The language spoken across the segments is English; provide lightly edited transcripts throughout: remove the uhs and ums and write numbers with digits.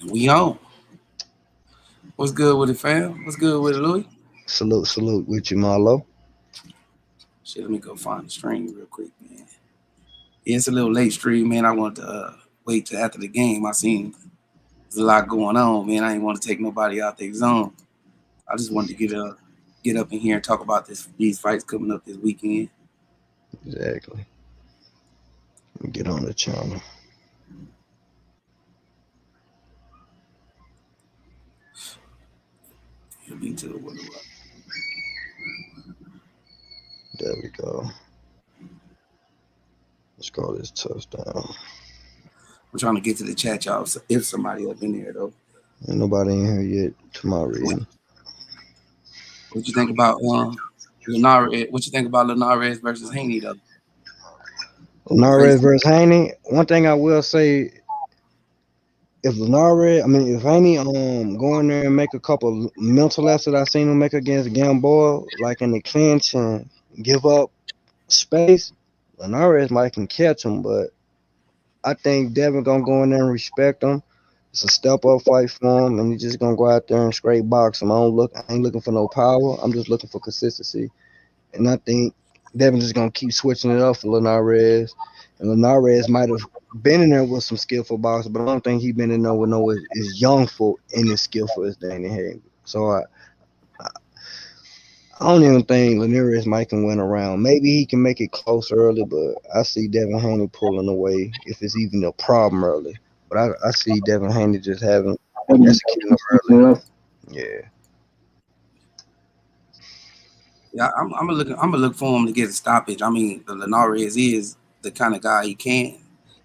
We on. What's good with it, fam? What's good with it, Louis? Salute with you, Marlo. Shit, let me go find the stream real quick, man. Yeah, it's a little late stream, man. I wanted to wait till after the game. I seen there's a lot going on, man. I didn't want to take nobody out their zone. I just wanted to get up in here and talk about these fights coming up this weekend. Exactly. Get on the channel. It'll be to the There we go. Let's call this touchdown. I'm trying to get to the chat, y'all. So if somebody up in there though, Ain't nobody in here yet to my reading. what you think about Linares? What you think about Linares versus Haney though? Linares versus Haney. One thing I will say, if Haney go in there and make a couple mental efforts I seen him make against Gamboa, like in the clinch and give up space, Linares might can catch him, but I think Devin gonna go in there and respect him. It's a step up fight for him, and he's just gonna go out there and straight box him. I ain't looking for no power. I'm just looking for consistency. And I think Devin just gonna keep switching it up for Linares. And Linares might have been in there with some skillful boxers, but I don't think he been in there with no as young folk and as skillful as Danny Hay. So I don't even think Linares might can win around. Maybe he can make it close early, but I see Devin Haney pulling away if it's even a problem early. But I see Devin Haney just having executing him early. Yeah. Yeah, I'm gonna look for him to get a stoppage. I mean, the Linares is the kind of guy he can,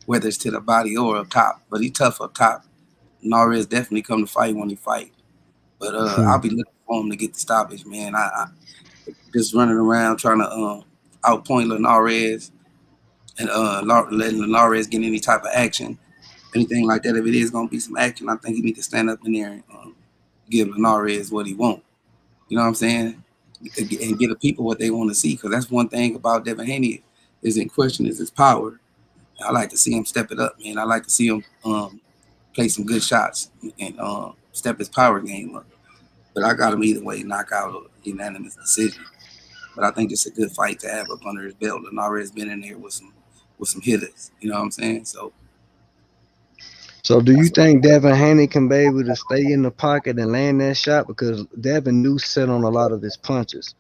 whether it's to the body or up top. But he tough up top. Linares definitely come to fight when he fight. But I'll be looking for him to get the stoppage, man. I just running around trying to outpoint Linares and letting Linares get any type of action, anything like that. If it is gonna be some action, I think he need to stand up in there and give Linares what he want. You know what I'm saying? And give the people what they want to see. Because that's one thing about Devin Haney is in question is his power. I like to see him step it up, man. I like to see him play some good shots and step his power game up. But I got him either way, knockout or unanimous decision. But I think it's a good fight to have up under his belt. And already been in there with some hitters. You know what I'm saying? So do you think Devin Haney can be able to stay in the pocket and land that shot? Because Devin knew set on a lot of his punches.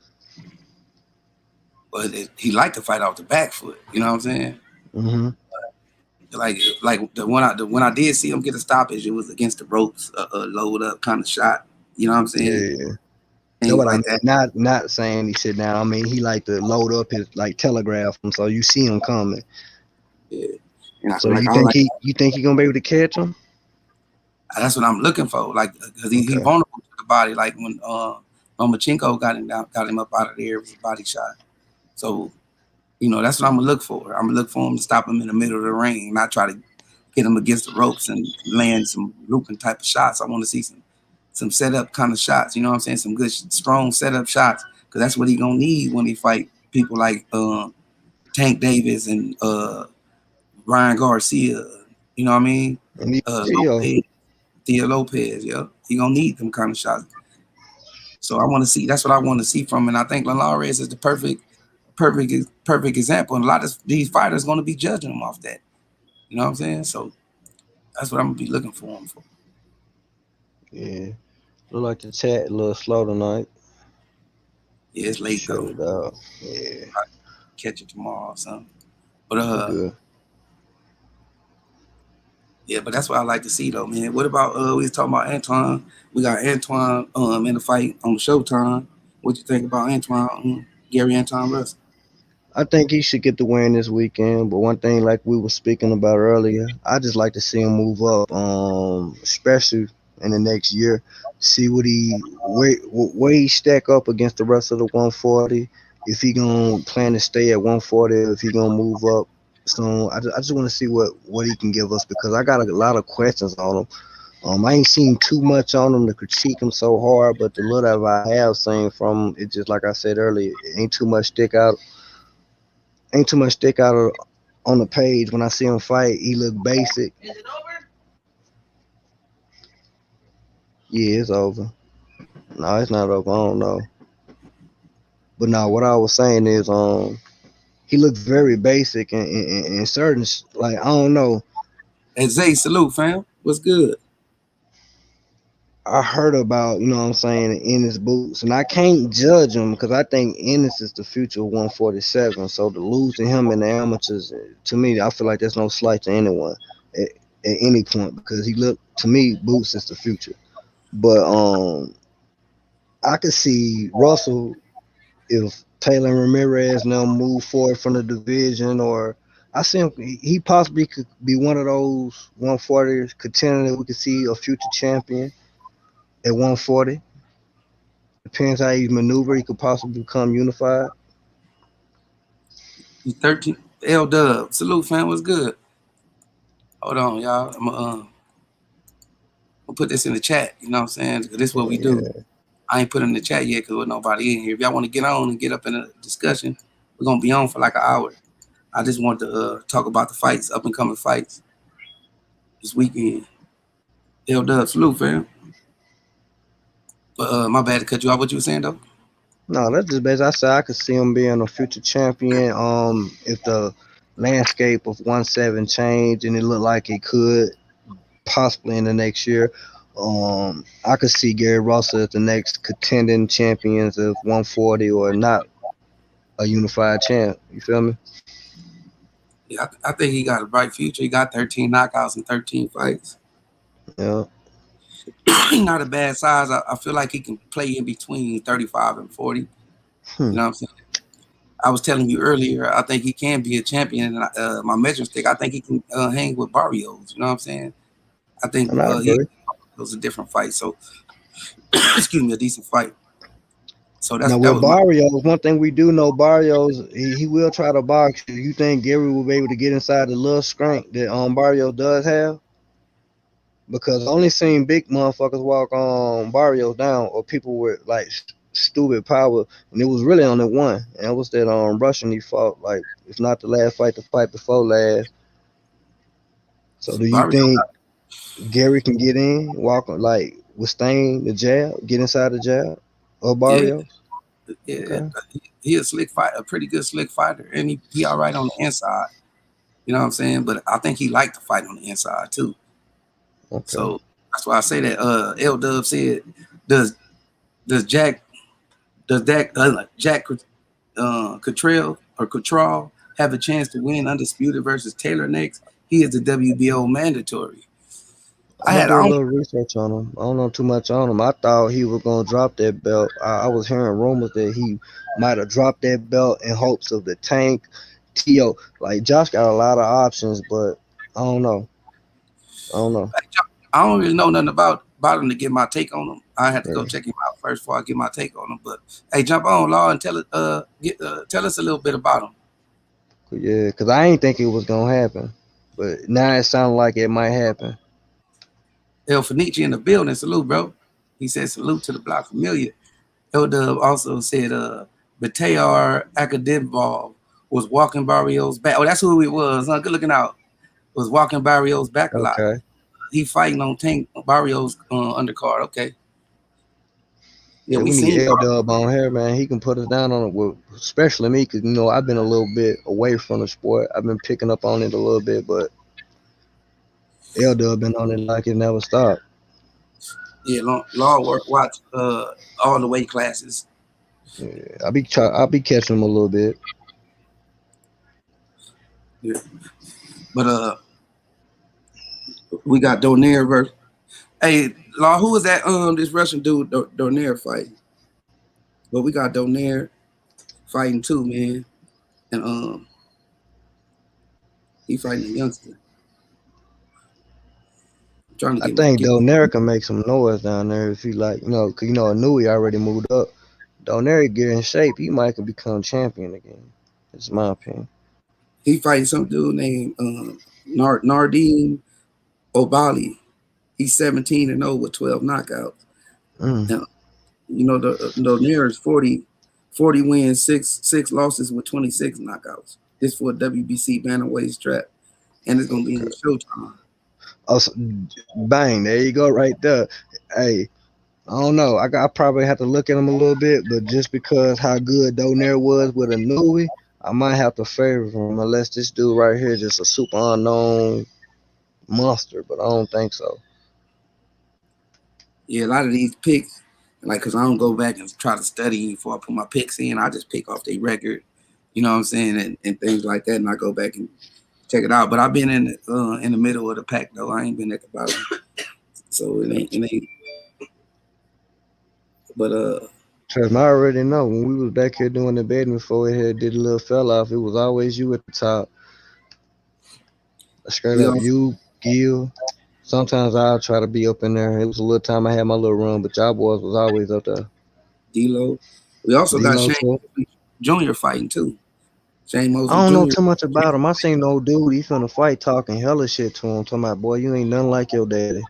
But he liked to fight off the back foot. You know what I'm saying? Mm-hmm. Like the when I did see him get a stoppage, it was against the ropes, a load up kind of shot. You know what I'm saying? Yeah. That's Things what I like mean. that. Not saying he sit down. I mean he like to load up his like telegraph him so you see him coming. Yeah. And So like I like you think he gonna be able to catch him? that's what I'm looking for. Like because he Okay. vulnerable to the body. Like when Lomachenko got him up out of there, it was a body shot. So that's what I'm gonna look for. I'm gonna look for him to stop him in the middle of the ring, not try to get him against the ropes and land some looping type of shots. I want to see some setup kind of shots. You know what I'm saying? Some good strong setup shots because that's what he gonna need when he fight people like Tank Davis and Ryan Garcia. You know what I mean? And Theo. Lopez, Theo Lopez. Yeah, he gonna need them kind of shots. So I want to see. That's what I want to see from him. And I think Linares is the perfect example. And a lot of these fighters going to be judging him off that. You know what I'm saying? So that's what I'm gonna be looking for him for. Yeah. Look like the chat a little slow tonight. Yeah, it's late Shut though. it out. Yeah. Catch it tomorrow or something. But You good. yeah, but that's what I like to see though, man. What about we was talking about Antuanne? We got Antuanne in the fight on Showtime. What you think about Antuanne? Gary Antuanne Russell? I think he should get the win this weekend. But one thing, like we were speaking about earlier, I just like to see him move up, especially in the next year. See where he stack up against the rest of the 140. If he gonna plan to stay at 140, if he gonna move up. So I just want to see what he can give us because I got a lot of questions on him. I ain't seen too much on him to critique him so hard, but the little I have seen from him, it just like I said earlier, ain't too much stick out on the page. When I see him fight, he look basic. Yeah, it's over. No, it's not over. I don't know. But now, what I was saying is, he looked very basic and certain, like, I don't know. And Zay, salute, fam. What's good? I heard about, you know what I'm saying, Ennis boots, and I can't judge him because I think Ennis is the future of 147. So to lose to him in the amateurs, to me, I feel like there's no slight to anyone at, at any point because he looked to me, Boots is the future. But I could see Russell if Taylor Ramirez now move forward from the division, or I see him, he possibly could be one of those 140 contenders that we could see a future champion at 140. Depends how he maneuver. He could possibly become unified. You 13. L Dub. Salute, fam. What's good? Hold on, y'all. I'm gonna put this in the chat. You know what I'm saying? 'Cause this is what we do. Yeah. I ain't put it in the chat yet because there's nobody in here. If y'all want to get on and get up in a discussion, we're gonna be on for like an hour. I just want to talk about the fights, up and coming fights this weekend. L Dub, salute, fam. But my bad to cut you off. What you were saying though? No, that's just best. I said I could see him being a future champion. If the landscape of 1-7 changed and it looked like it could possibly in the next year, I could see Gary Russell as the next contending champions of 140 or not a unified champ. You feel me? Yeah, I think he got a bright future. He got 13 knockouts in 13 fights. Yeah. He's not a bad size. I feel like he can play in between 35 and 40. You Hmm. know what I'm saying? I was telling you earlier, I think he can be a champion. And my measuring stick, I think he can hang with Barrios. You know what I'm saying? I think And I he agree. was a different fight. So, excuse me, a decent fight. So Now that with was my. Barrios, one thing we do know, Barrios he will try to box you. You think Gary will be able to get inside the little strength that Barrios does have? Because I only seen big motherfuckers walk on Barrios down, or people with like stupid power, and it was really only one, and it was that Russian he fought. Like, if not the last fight, the fight before last. So do you Barrios. think Gary can get in, walk like withstand the jab, get inside the jab of Yeah, Barrios? yeah, Okay, he a slick fight, a pretty good slick fighter, and he all right on the inside. You know what I'm saying? But I think he liked to fight on the inside too. okay. So that's why I say that. L Dub said, "Does does Jack does that Jack Cottrell have a chance to win undisputed versus Taylor next? He is the WBO mandatory." I'm gonna I do a don't little research on him. I don't know too much on him. I thought he was gonna drop that belt. I was hearing rumors that he might have dropped that belt in hopes of the Tank, To. Like, Josh got a lot of options, but I don't know. I don't know. I don't really know nothing about him to get my take on him. I had to go Yeah, check him out first before I get my take on him. But hey, jump on, Law, and tell us a little bit about him. yeah. Cause I ain't think it was gonna happen, but now it sounds like it might happen. El Fenici in the building, salute, bro. He said salute to the block familiar. El Dub also said Batayar Akademov was walking Barrios back. Oh, that's who it was. Good looking out. Was walking Barrios back a lot. Okay. He fighting on Tank Barrios undercard. Okay. Yeah, Yeah, we we need seen L Dub on here, man. He can put us down on it, with, especially me, cause I've been a little bit away from the sport. I've been picking up on it a little bit, but L Dub been on it like it never stopped. Law work watch all the weight classes. Yeah, I be catching him a little bit. Yeah. But we got Donaire versus. Hey, Law, who was that? This Russian dude Donaire fighting. But we got Donaire fighting too, man, and he fighting a youngster. I'm trying to I get think get. Donaire can make some noise down there if he like, cause I knew he already moved up. Donaire get in shape, he might can become champion again. It's my opinion. He fighting some dude named Nardine Obali. He's 17-0 with 12 knockouts. Mm, Now, Donaire is 40 wins, six losses with 26 knockouts. This for a WBC bantamweight strap, and it's gonna be in okay. Showtime. Oh, bang! There you go, right there. Hey, I don't know. I probably have to look at him a little bit, but just because how good Donaire was with a newbie, I might have to favor him unless this dude right here just a super unknown monster. But I don't think so. Yeah, a lot of these picks, like, cause I don't go back and try to study before I put my picks in. I just pick off their record, you know what I'm saying, and things like that, and I go back and check it out. But I've been in the middle of the pack though. I ain't been at the bottom, so it ain't. But Trust me, I already know. When we was back here doing the betting before we had did a little fell off, it was always you at the top. Straight we up, also you, Gil. Sometimes I'll try to be up in there. It was a little time I had my little run, but y'all boys was always up there. D-Lo. We also got D-Lo Shane too. Jr. fighting too. Shane I Mosley don't know Jr. too much about him. I seen no dude, he finna fight talking hella shit to him. Talking about, boy, you ain't nothing like your daddy.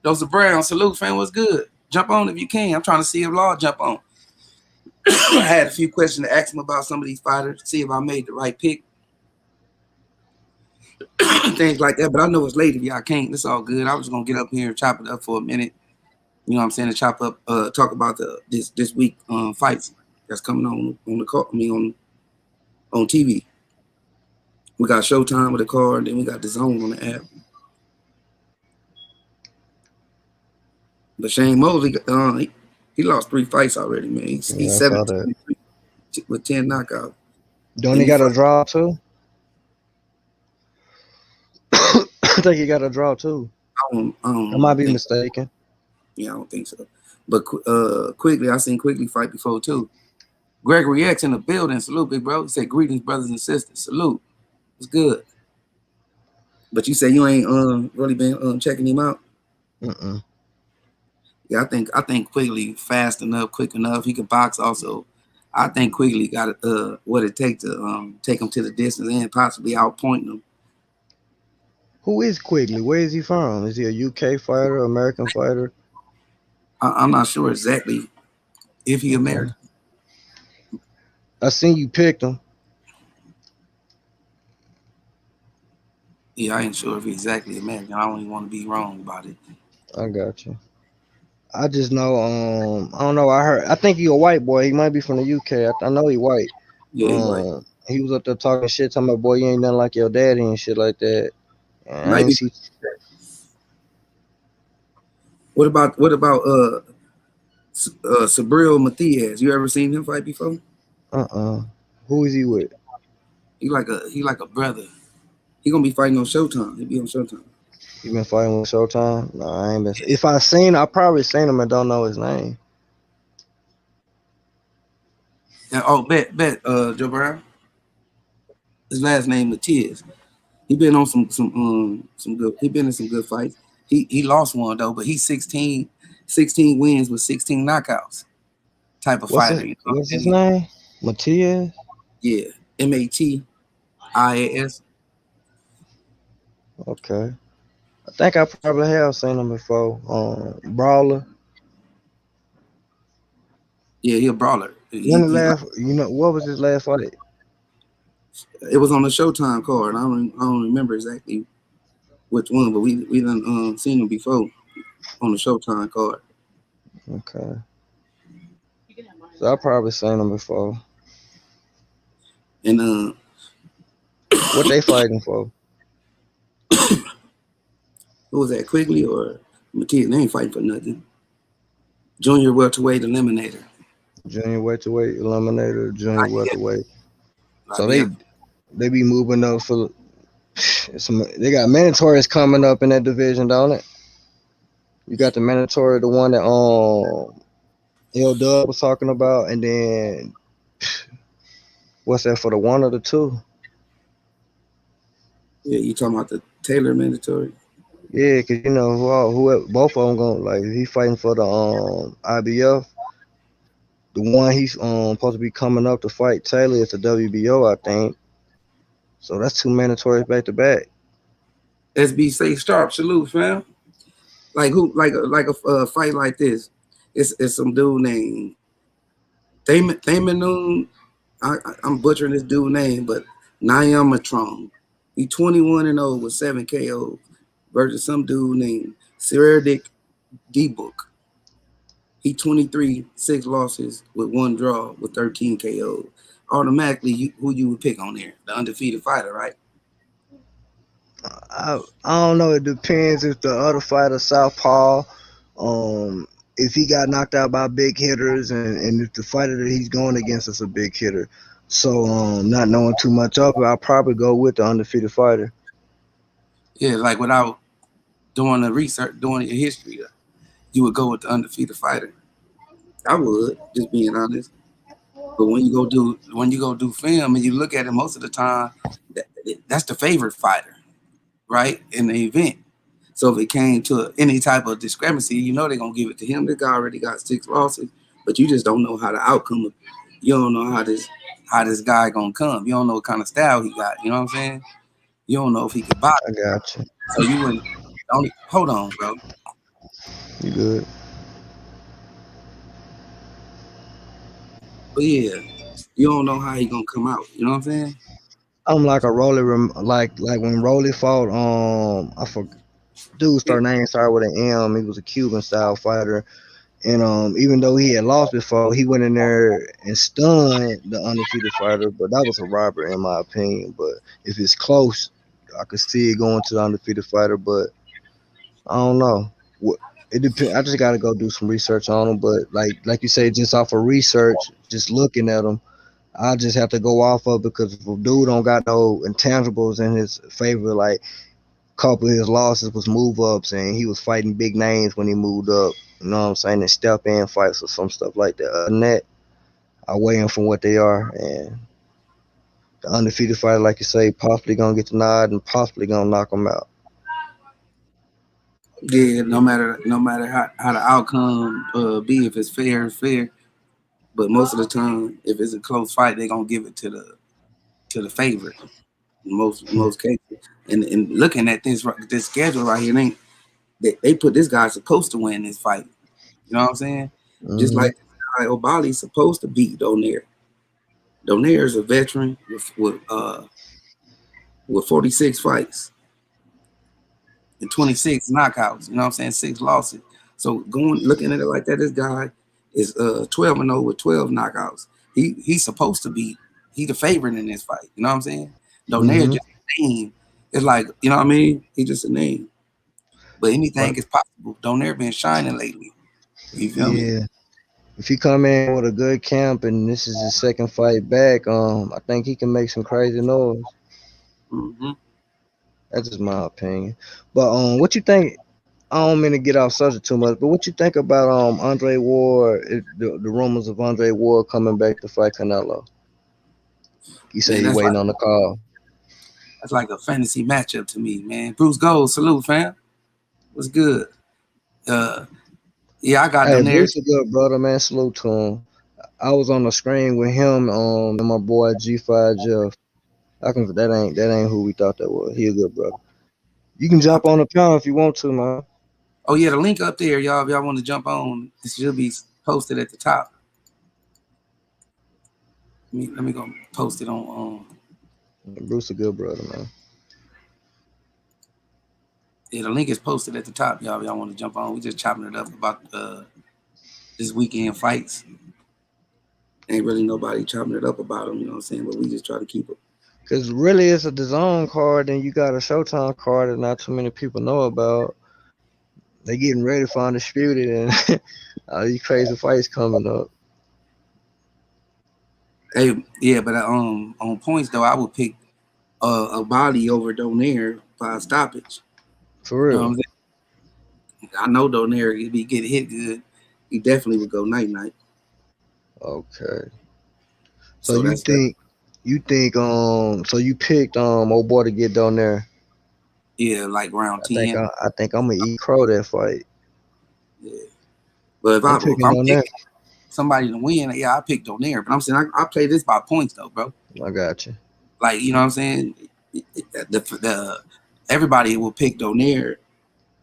Joseph Brown, salute, fan. What's good? Jump on if you can. I'm trying to see if Law jump on. I had a few questions to ask him about some of these fighters, see if I made the right pick, things like that. But I know it's late if y'all can't. It's all good. I was gonna get up here and chop it up for a minute. You know what I'm saying? To chop up, talk about this week fights that's coming on the call. I mean on TV. We got Showtime with the card, and then we got the Zone on the app. But Shane Mosley, he lost 3 fights already, man. He's Yeah, I saw that. 17 with 10 knockouts, Don't and he he got a fight. draw too? I think he got a draw too. I I might don't be think. mistaken. Yeah, I don't think so. But quickly, I seen quickly fight before too. Gregory X in the building. Salute, big bro. He said, "Greetings, brothers and sisters." Salute. It's good. But you say you ain't really been checking him out. Mm-mm. Yeah, I think Quigley fast enough, quick enough. He can box also. I think Quigley got what it takes to take him to the distance and possibly outpoint him. Who is Quigley? Where is he from? Is he a UK fighter, American fighter? I'm not sure exactly if he Okay. American. I seen you picked him. Yeah, I ain't sure if he exactly American. I don't even want to be wrong about it. I got you. I just know, I don't know. I think he a white boy. He might be from the UK. I know he white. Yeah, he white. He was up there talking shit, talking about, boy, you ain't nothing like your daddy and shit like that. And I Might ain't be. see. What about Sabril Matias? You ever seen him fight before? Who is he with? He like a brother. He gonna be fighting on Showtime. He be on Showtime. He been fighting with Showtime? No, I ain't been. If I seen, I probably seen him and don't know his name. And bet Joe Brown. His last name Matias. He been on some good. He been in some good fights. He lost one though, but he's 16 wins with 16 knockouts. Type of What's fighter. his You know what What's I'm his saying? name? Matias. Yeah. Matias. Okay. I think I probably have seen him before. Brawler. Yeah, he a brawler. When the He like last, what was his last fight? it was on the Showtime card. I don't remember exactly which one, but we done seen him before on the Showtime card. Okay. So I probably seen him before. And What they fighting for? who was that? Quigley or Matias? They ain't fighting for nothing. Junior welterweight eliminator. Junior welterweight, eliminator, junior Not yet. welterweight. Not So yet. they be moving up for some. They got mandatories coming up in that division, don't it? You got the mandatory, the one that L Dub was talking about, and then what's that for the one or the two? Yeah, you talking about the Taylor mandatory? Yeah, cause who both of them going like he fighting for the IBF. The one he's supposed to be coming up to fight Taylor is the WBO, I think. So that's two mandatories back to back. SB say sharp. Salute, fam. Like who? Like a fight like this. It's some dude named Thamanoon. I'm butchering this dude name, but Nyamatron. He 21-0 with 7 KO versus some dude named Cyrodic D Book. He 23, 6 losses with 1 draw with 13 KO. Automatically, who you would pick on there? The undefeated fighter, right? I don't know. It depends if the other fighter southpaw, if he got knocked out by big hitters, and if the fighter that he's going against is a big hitter. So not knowing too much of it, I'll probably go with the undefeated fighter. Yeah, like without doing the research, doing your history, you would go with the undefeated fighter. I would, just being honest. But when you go do film and you look at it, most of the time, that's the favorite fighter, right, in the event. So if it came to any type of discrepancy, they're gonna give it to him. This guy already got 6 losses, but you just don't know how the outcome. You don't know how this guy gonna come. You don't know what kind of style he got. You know what I'm saying? You don't know if he could box. I got you. So you wouldn't. Don't hold on, bro. You good? But yeah, you don't know how he gonna come out. You know what I'm saying? I'm like a Rolly, like when Rolly fought. I forgot. Dude's name started with an M. He was a Cuban style fighter. And even though he had lost before, he went in there and stunned the undefeated fighter. But that was a robbery, in my opinion. But if it's close, I could see it going to the undefeated fighter. But I don't know. It depends. I just got to go do some research on him. But like you say, just off of research, just looking at him, I just have to go off of, because if a dude don't got no intangibles in his favor, like couple of his losses was move ups, and he was fighting big names when he moved up. You know what I'm saying? And step in fights or some stuff like that. Other than that, I weigh them from what they are. And the undefeated fighter, like you say, possibly gonna get the nod and possibly gonna knock him out. Yeah, no matter how the outcome be, if it's fair, it's fair. But most of the time, if it's a close fight, they're gonna give it to the favorite. In most cases, and looking at this schedule right here, they put this guy supposed to win this fight. You know what I'm saying? Just Mm-hmm. like this guy O'Bali's supposed to beat Donaire. Donaire is a veteran with 46 fights and 26 knockouts. You know what I'm saying? 6 losses. So looking at it like that, this guy is 12-0 with 12 knockouts. He's supposed to be the favorite in this fight. You know what I'm saying? Donaire Mm-hmm. just a name. It's like, you know what I mean? He's just a name. But But anything is possible. Donaire been shining lately. You feel me? yeah, if he come in with a good camp and this is his second fight back, I think he can make some crazy noise. Hmm. That's just my opinion. But what you think? I don't mean to get off subject too much, but what you think about Andre Ward? The rumors of Andre Ward coming back to fight Canelo. You say Man, he waiting on the call. that's like a fantasy matchup to me, man. Bruce Gold, salute, fam. What's good? Uh, yeah, I got Hey, Donaire. Bruce a good brother, man. Salute to him. I was on the screen with him, and my boy G5 Jeff. I can that ain't who we thought that was. He a good brother. You can I, jump on the panel if you want to, man. oh yeah, the link up there, y'all. If y'all want to jump on, it should be posted at the top. Let me go post it on. Bruce a good brother, man. Yeah, the link is posted at the top, y'all. If y'all want to jump on, we just chopping it up about this weekend fights. Ain't really nobody chopping it up about them, you know what I'm saying? But we just try to keep it. Cause really, it's a DAZN card, and you got a Showtime card that not too many people know about. They getting ready for Undisputed, and all these crazy fights coming up. Hey, yeah, but on points though, I would pick a body over Donaire by a stoppage. For You know what I'm real. saying? I know Donaire, if he get hit good, he definitely would go night night. Okay. So So you that's that. think so you picked old boy to get down there. Yeah, like round I think 10. I think I'm gonna eat crow that fight. Yeah. But if I'm I if picking I'm on that. picking somebody to win, yeah, I pick Donaire. But I'm saying I play this by points though, bro. I got you. Like, you know what I'm saying? The everybody will pick Donaire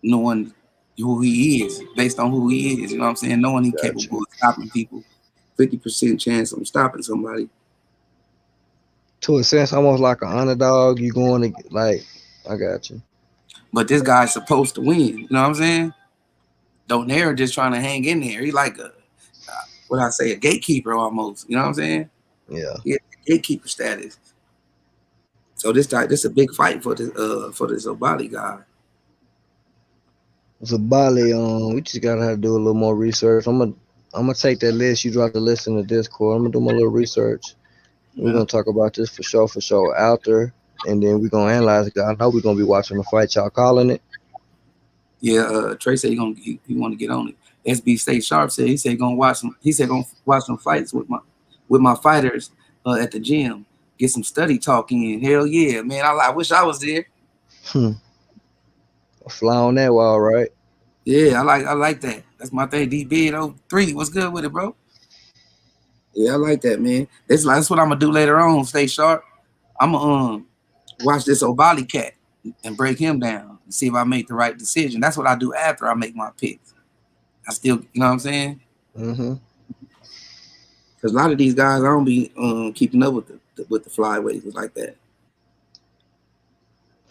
knowing who he is, based on who he is. You know what I'm saying? Knowing he's Got capable you. of stopping people. 50% chance of stopping somebody. To a sense, almost like an underdog. You going to like. I got you. But this guy's supposed to win. You know what I'm saying? Donaire just trying to hang in there. He like a what I say, a gatekeeper almost. You know what I'm saying? Yeah. He had gatekeeper status. So this a big fight for this Obali guy. So Bali, we just gotta have to do a little more research. I'm gonna take that list you dropped the list in the Discord. I'm gonna do my little research. We're Yeah. gonna talk about this for sure after, and then we're gonna analyze it. I know we're gonna be watching the fight. Y'all calling it? Yeah, Trey said he want to get on it. SB Stay Sharp said he said gonna watch some. He said gonna watch some fights with my fighters at the gym. Get some study talk in. Hell yeah, man! I wish I was there. Hmm. Fly on that wall, right? Yeah, I like that. That's my thing. DB03. What's good with it, bro? Yeah, I like that, man. That's what I'm gonna do later on. Stay sharp. I'm gonna watch this Obali cat and break him down and see if I make the right decision. That's what I do after I make my picks. I still, you know what I'm saying? Mm-hmm. Because a lot of these guys, I don't be keeping up with the flyweights like that.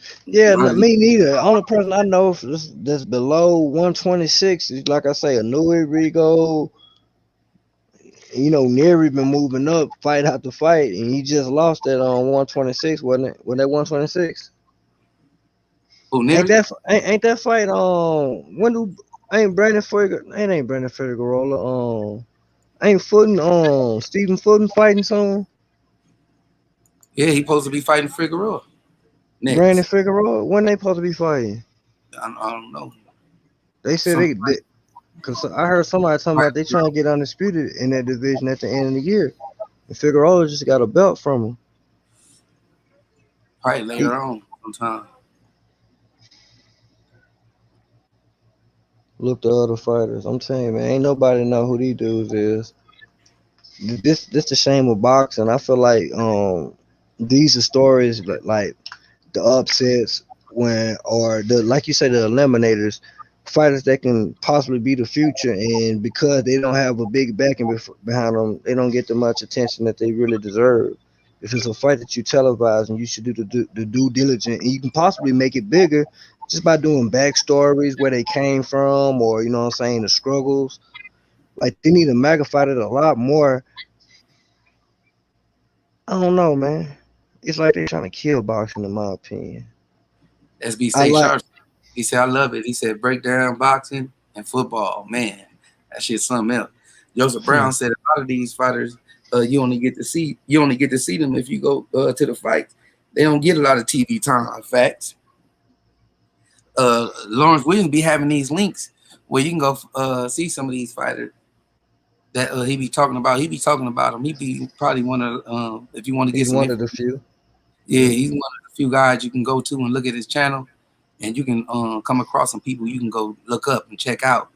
A Yeah, lot of these, me neither. Only person I know that's below 126 is, like I say, a Nui Rigo. Neri been moving up fight after fight, and he just lost that on 126, wasn't it? Was that 126? oh, Ain't Neri? ain't that fight when do ain't Brandon ain't Brandon Figueroa ain't Footen Stephen Footen fighting soon? Yeah, he supposed to be fighting Figueroa Brandon next. Figueroa, when they supposed to be fighting? I don't know. They said Some cause I heard somebody talking about they trying to get undisputed in that division at the end of the year. And Figueroa just got a belt from him. probably He later on sometime. looked at other fighters. I'm telling you, man, ain't nobody know who these dudes is. This the shame of boxing. I feel like these are stories like the upsets when or the like you say the eliminators, fighters that can possibly be the future, and because they don't have a big backing behind them, they don't get the much attention that they really deserve. If it's a fight that you televise and you should do the due diligence, and you can possibly make it bigger just by doing backstories where they came from, or you know what I'm saying, the struggles. Like they need to magnify it a lot more. I don't know, man. It's like they're trying to kill boxing, in my opinion. SB I Say like. Sharp. He said I love it. He said breakdown boxing and football. Man, that shit's something else. Joseph Hmm, Brown said a lot of these fighters, you only get to see them if you go to the fights. They don't get a lot of TV time. Facts. Lawrence Williams be having these links where you can go see some of these fighters that he be talking about. He be talking about them. He be probably one of if you want to get he's some one of information. the few. Yeah, Yeah. he's one of the few guys you can go to and look at his channel, and you can come across some people you can go look up and check out.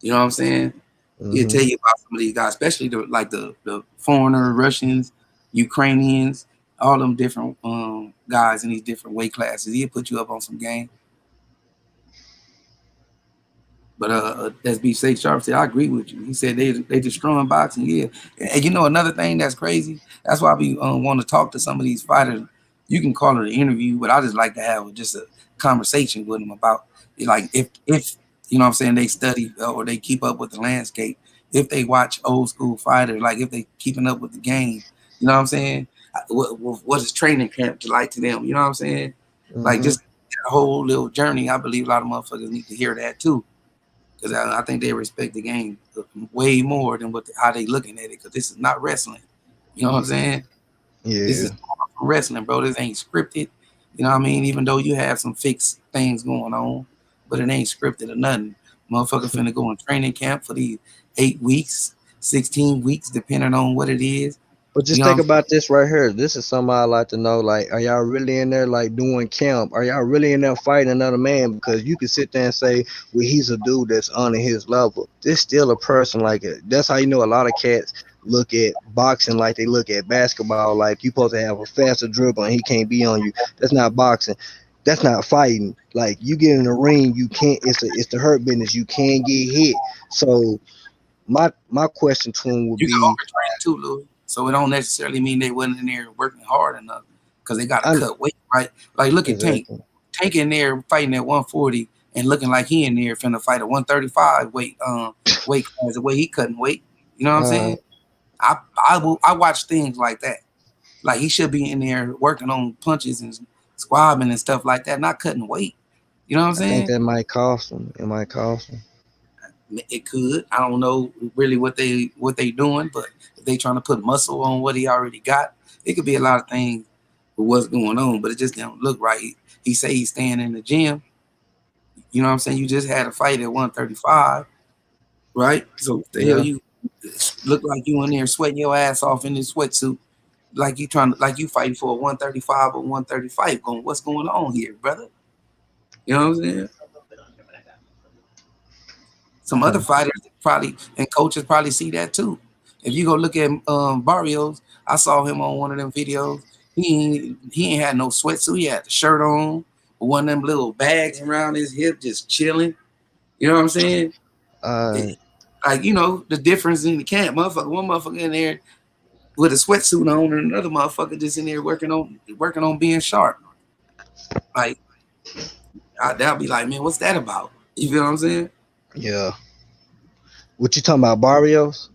You know what I'm saying? He'll Hmm. tell you about some of these guys, especially the foreigner Russians, Ukrainians, all them different guys in these different weight classes. He'll put you up on some game. But SB Say Sharp said, I agree with you. He said they destroying boxing, yeah. And you know another thing that's crazy. That's why we want to talk to some of these fighters. You can call it an interview, but I just like to have just a conversation with them about like if you know what I'm saying they study or they keep up with the landscape. If they watch old school fighters, like if they keeping up with the game, you know what I'm saying. What is training camp like to them? You know what I'm saying. Like Hmm. just a whole little journey. I believe a lot of motherfuckers need to hear that too because I think they respect the game way more than how they looking at it. Because this is not wrestling. You know what I'm saying? This Yeah. is wrestling, bro. This ain't scripted. You know what I mean? Even though you have some fixed things going on, but it ain't scripted or nothing. Motherfucker finna go in training camp for these 8 weeks, 16 weeks, depending on what it is. But You just know what think I'm saying? about this right here. This is something I like to know. Like, are y'all really in there like doing camp? Are y'all really in there fighting another man? Because you can sit there and say, well, he's a dude that's under his level. There's still a person like it. That's how you know a lot of cats look at boxing like they look at basketball. Like you supposed to have a faster dribble and he can't be on you. That's not boxing. That's not fighting. Like you get in the ring, you can't. It's the hurt business. You can't get hit. So my question to him would You can be, overtrain too, Louis. So it don't necessarily mean they wasn't in there working hard enough because they got to I cut weight, right? Like look at Tank. exactly. Tank in there fighting at 140. and looking like he in there finna fight a 135 weight class the way he couldn't weight. You know what I'm Uh, saying? I watch things like that. Like he should be in there working on punches and squabbing and stuff like that, not cutting weight. You know what I'm I think saying? that might cost him. It might cost him. It could. I don't know really what they doing, but if they trying to put muscle on what he already got, it could be a lot of things with what's going on. But it just don't look right. He say he's staying in the gym. You know what I'm saying? You just had a fight at 135, right? So the hell Yeah. you look like you in there sweating your ass off in this sweatsuit, like you trying to like you fighting for a 135 or 135. Going, what's going on here, brother? You know what I'm saying? Some other Huh. fighters probably and coaches probably see that too. If you go look at Barrios, I saw him on one of them videos. He ain't had no sweatsuit. He had the shirt on, with one of them little bags around his hip, just chilling. You know what I'm saying? Uh, It- like the difference in the camp. One motherfucker in there with a sweatsuit on, and another motherfucker just in there working on being sharp. Like they'll be like, man, what's that about? You feel what I'm saying? yeah. What you talking about, Barrios?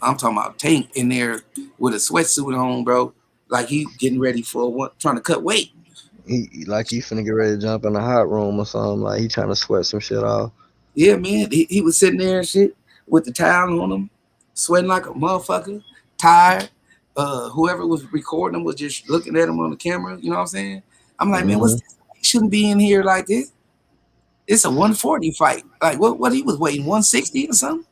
I'm talking about Tank in there with a sweatsuit on, bro. Like he getting ready for what, trying to cut weight. Like he finna get ready to jump in the hot room or something. Like he trying to sweat some shit off. Yeah, man. He was sitting there and shit with the towel on him, sweating like a motherfucker, tired. Whoever was recording him was just looking at him on the camera. You know what I'm saying? I'm like, man, what's Hmm. this? He shouldn't be in here like this. It's a 140 fight. Like what he was waiting, 160 or something?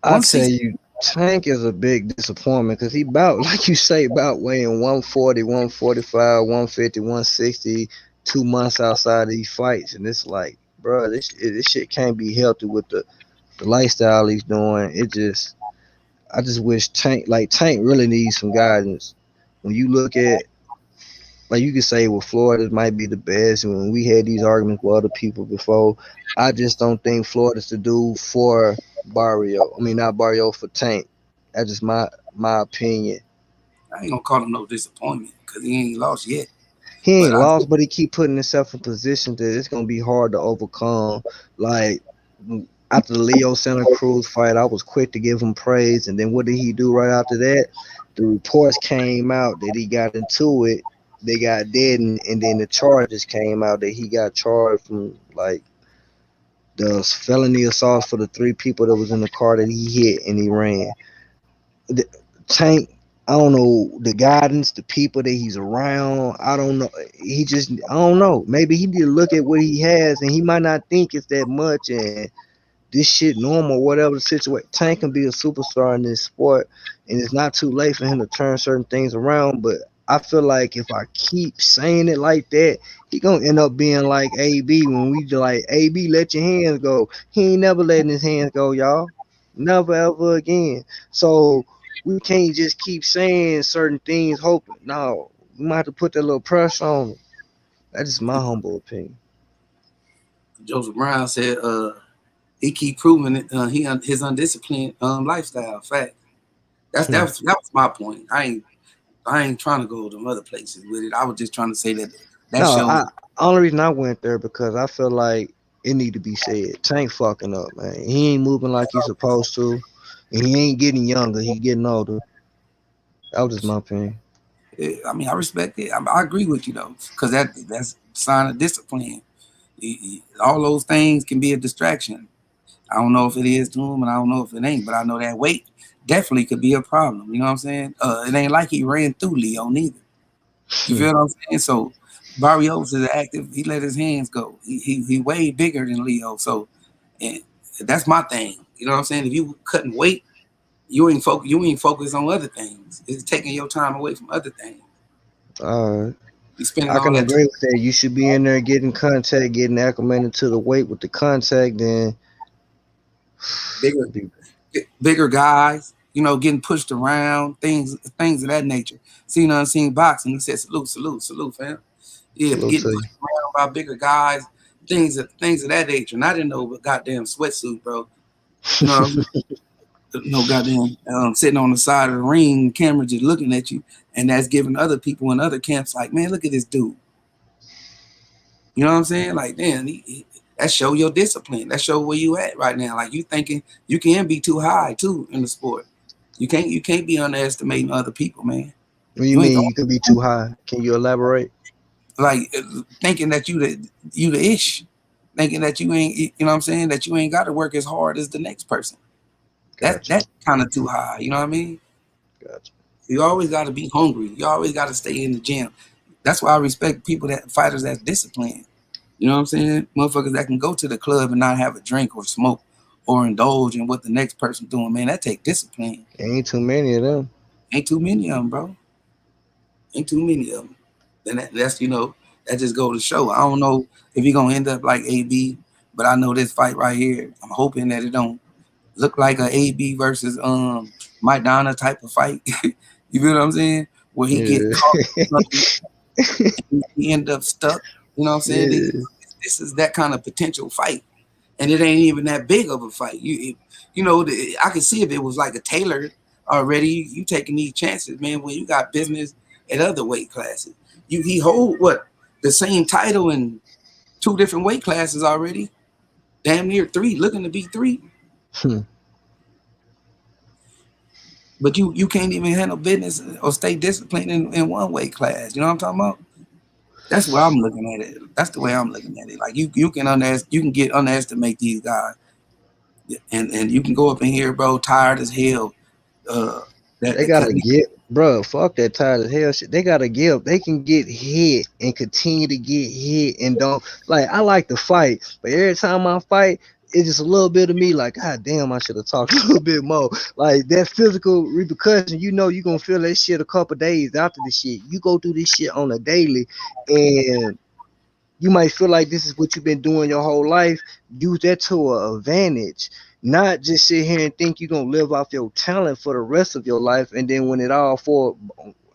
I tell 160. you, Tank is a big disappointment because he about like you say about weighing 140, 145, 150, 160 2 months outside of these fights, and it's like, bro, this shit can't be healthy with the lifestyle he's doing. I just wish Tank really needs some guidance. When you look at, like, you could say, well, Florida might be the best, and when we had these arguments with other people before, I just don't think Florida's the dude for Barrio. I mean, not Barrio, for Tank. That's just my opinion. I ain't gonna call him no disappointment because he ain't lost yet. He But ain't I lost, but he keep putting himself in position that it's gonna be hard to overcome. Like, after the Leo Santa Cruz fight, I was quick to give him praise, and then what did he do right after that? The reports came out that he got into it. They got dead, and then the charges came out that he got charged from, like, the felony assault for the three people that was in the car that he hit and he ran. The, Tank, I don't know the guidance, the people that he's around. I don't know. I don't know. Maybe he need to look at what he has, and he might not think it's that much, and this shit normal, whatever the situation. Tank can be a superstar in this sport, and it's not too late for him to turn certain things around. But I feel like if I keep saying it like that, he gonna end up being like AB when we like, AB, let your hands go. He ain't never letting his hands go, y'all. Never ever again. So we can't just keep saying certain things, hoping. No, we might have to put that little pressure on him. That's just my humble opinion. Joseph Brown said, he keep proving it. His undisciplined lifestyle. Fact. Hmm. That was my point. I ain't trying to go to other places with it. I was just trying to say that No, shows. only reason I went there because I feel like it need to be said. Tank fucking up, man. He ain't moving like he's supposed to, and he ain't getting younger. He getting older. That was just my opinion. I mean, I respect it. I agree with you though, because that's a sign of discipline. All those things can be a distraction. I don't know if it is to him, and I don't know if it ain't, but I know that weight definitely could be a problem. You know what I'm saying? It ain't like he ran through Leo neither. You Hmm. feel what I'm saying? So Barrios is active. He let his hands go. He way bigger than Leo. So and that's my thing. You know what I'm saying? If you cutting weight, you ain't focused on other things. It's taking your time away from other things. Uh, You spending I all can that agree with that. You should be in there getting contact, getting acclimated to the weight with the contact. Then bigger be bigger guys, getting pushed around, things of that nature. Seen unseen boxing. He said, "Salute, salute, salute, fam." Yeah, salute getting to you. pushed around by bigger guys, things of that nature. And I didn't know what goddamn sweatsuit, bro. You know, no goddamn sitting on the side of the ring, camera just looking at you, and that's giving other people in other camps like, man, look at this dude. You know what I'm saying? Like, damn, That show your discipline. That show where you at right now. Like you thinking you can be too high too in the sport. You can't be underestimating other people, man. What do you You ain't mean the you can be too high? Can you elaborate? like thinking that you the ish, thinking that you ain't, you know what I'm saying, that you ain't got to work as hard as the next person. Gotcha. That's kind of too high. You know what I mean? Gotcha. You always got to be hungry. You always got to stay in the gym. That's why I respect people that fighters that's disciplined. You know what I'm saying? Motherfuckers that can go to the club and not have a drink or smoke or indulge in what the next person doing. Man, that take discipline. Ain't too many of them. Ain't too many of them, bro. Ain't too many of them. And that's that just go to show. I don't know if he gonna end up like AB, but I know this fight right here. I'm hoping that it don't look like a AB versus Mike Donna type of fight. You feel what I'm saying? Where he get Yeah. caught and he end up stuck. You know what I'm saying? Yeah. This is that kind of potential fight, and it ain't even that big of a fight. I could see if it was like a Taylor already. You taking these chances, man. When you got business at other weight classes, he hold what the same title in two different weight classes already. Damn near three, looking to be three. Hmm. But you can't even handle business or stay disciplined in one weight class. You know what I'm talking about? That's where I'm looking at it. That's the way I'm looking at it. Like you can get underestimate these guys, and you can go up in here, bro, tired as hell. Uh, They that gotta get, bro. Fuck that tired as hell shit. They gotta give. They can get hit and continue to get hit and don't like. I like to fight, but every time I fight, it's just a little bit of me like, God damn, I should have talked a little bit more. Like that physical repercussion, you gonna feel that shit a couple days after the shit. You go through this shit on a daily, and you might feel like this is what you've been doing your whole life. Use that to an advantage. Not just sit here and think you're gonna live off your talent for the rest of your life, and then when it all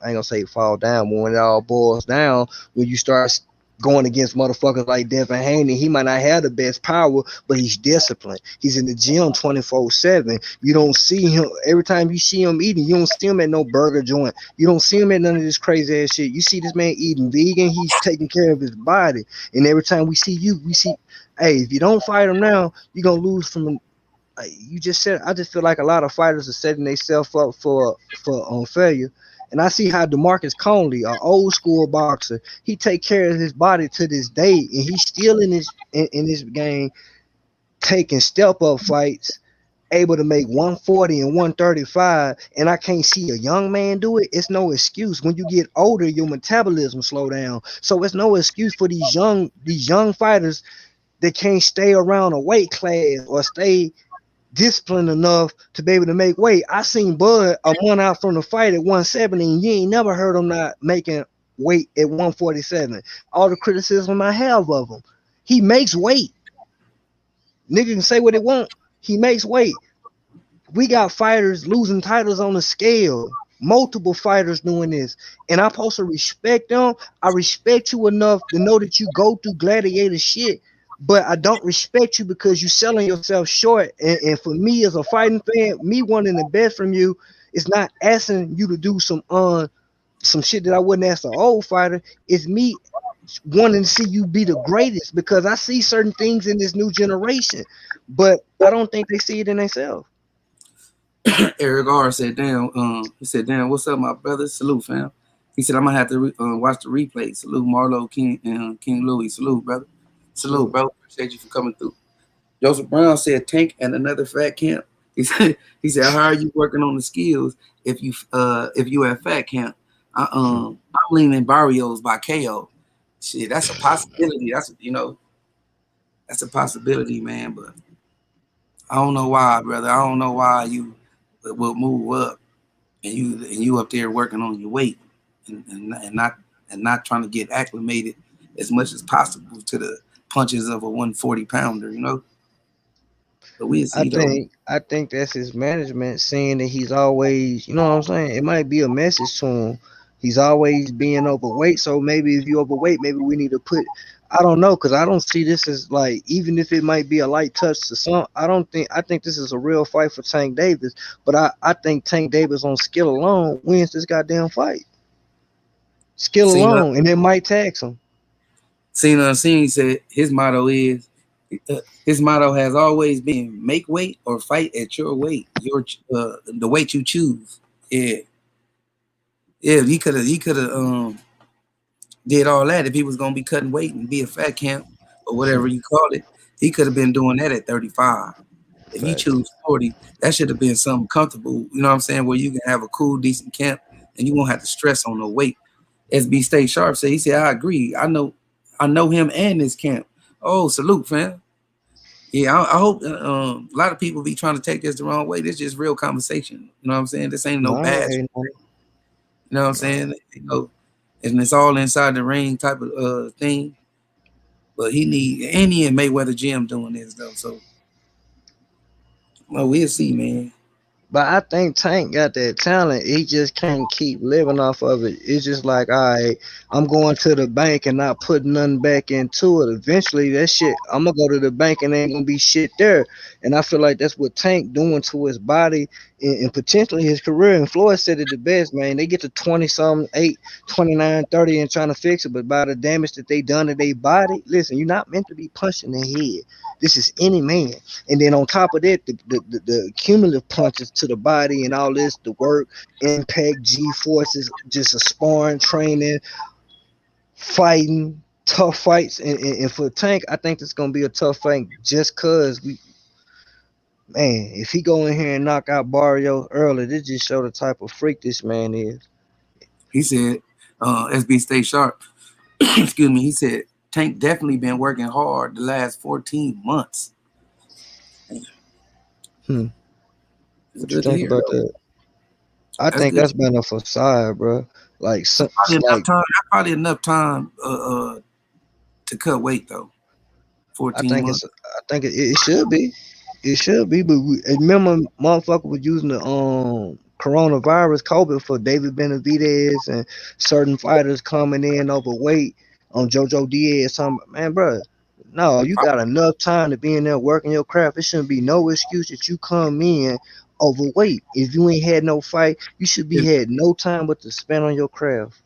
I ain't gonna say fall down, but when it all boils down, when you start going against motherfuckers like Devin Haney, he might not have the best power, but he's disciplined. He's in the gym 24/7. You don't see him every time you see him eating. You don't see him at no burger joint. You don't see him at none of this crazy ass shit. You see this man eating vegan. He's taking care of his body. And every time we see you, we see, hey, if you don't fight him now, you're gonna lose from. You just said. I just feel like a lot of fighters are setting themselves up for failure. And I see how DeMarcus Conley, an old school boxer, he take care of his body to this day, and he's still in his game taking step up fights, able to make 140 and 135. And I can't see a young man do it. It's no excuse. When you get older, your metabolism slow down, so it's no excuse for these young fighters that can't stay around a weight class or stay disciplined enough to be able to make weight. I seen Bud a month out from the fight at 170, and you ain't never heard him not making weight at 147. All the criticism I have of him, he makes weight. Nigga can say what they want. He makes weight. We got fighters losing titles on the scale. Multiple fighters doing this, and I'm supposed to respect them. I respect you enough to know that you go through gladiator shit, but I don't respect you because you selling yourself short. And for me as a fighting fan, me wanting the best from you is not asking you to do some shit that I wouldn't ask an old fighter. It's me wanting to see you be the greatest because I see certain things in this new generation, but I don't think they see it in themselves. Eric R said, "Damn." He said, "Damn, what's up, my brother? Salute, fam." He said, "I'm gonna have to watch the replay. Salute, Marlo, King, and King Louis. Salute, brother. Salute, So bro. Appreciate you for coming through." Joseph Brown said, "Tank and another fat camp." He said, "How are you working on the skills if you at fat camp?" I'm leaning Barrios by KO. Shit, that's a possibility. That's a possibility, man. But I don't know why, brother. I don't know why you will move up and you up there working on your weight and not trying to get acclimated as much as possible to the punches of a 140 pounder. But we'll I see though. think I think that's his management saying that he's always, you know what I'm saying? It might be a message to him. He's always being overweight, so maybe if you overweight, maybe we need to put. I don't know, cause I don't see this as like, even if it might be a light touch to some. I think this is a real fight for Tank Davis, but I think Tank Davis on skill alone wins this goddamn fight. Skill Seen alone, and it might tax him. Seen unseen said his motto is, His motto has always been make weight or fight at your weight, the weight you choose. Yeah, yeah. He could have did all that if he was gonna be cutting weight and be a fat camp or whatever you call it. He could have been doing that at 35. If you Facts. choose 40, that should have been something comfortable. You know what I'm saying? Where you can have a cool, decent camp and you won't have to stress on the weight. SB Stay Sharp said, he said, I agree. I know him and his camp. Oh, salute, fam. Yeah, I hope a lot of people be trying to take this the wrong way. This just real conversation. You know what I'm saying? This ain't no No, I badge. ain't no, You know what I'm no. saying? And it's all inside the ring type of thing. But he and Mayweather Jim doing this though. So well, we'll see, man. But I think Tank got that talent. He just can't keep living off of it. It's just like, all right, I'm going to the bank and not putting nothing back into it. Eventually, that shit, I'm gonna go to the bank and ain't gonna be shit there. And I feel like that's what Tank doing to his body and potentially his career. And Floyd said it the best, man. They get to 20 something, 8, 29, 30 and trying to fix it, but by the damage that they done to their body, listen, you're not meant to be punching the head. This is any man. And then on top of that, the cumulative punches to the body and all this, the work, impact, G forces, just a sparring, training, fighting, tough fights. And for Tank, I think it's gonna be a tough fight just cause man, if he go in here and knock out Barrio early, this just show the type of freak this man is. He said, SB Stay Sharp. Excuse me. He said Tank definitely been working hard the last 14 months. Hmm. It's What you good to think hear about though. that? I That's think good. that's been a facade, bro. Like, Probably enough like time. That's probably enough time to cut weight though. I 14 think months. it should be. It should be, but remember, motherfucker was using the coronavirus COVID for David Benavidez and certain fighters coming in overweight on JoJo Diaz. Some man, bro, no, you got enough time to be in there working your craft. It shouldn't be no excuse that you come in overweight. If you ain't had no fight, you should be If had no time but to spend on your craft.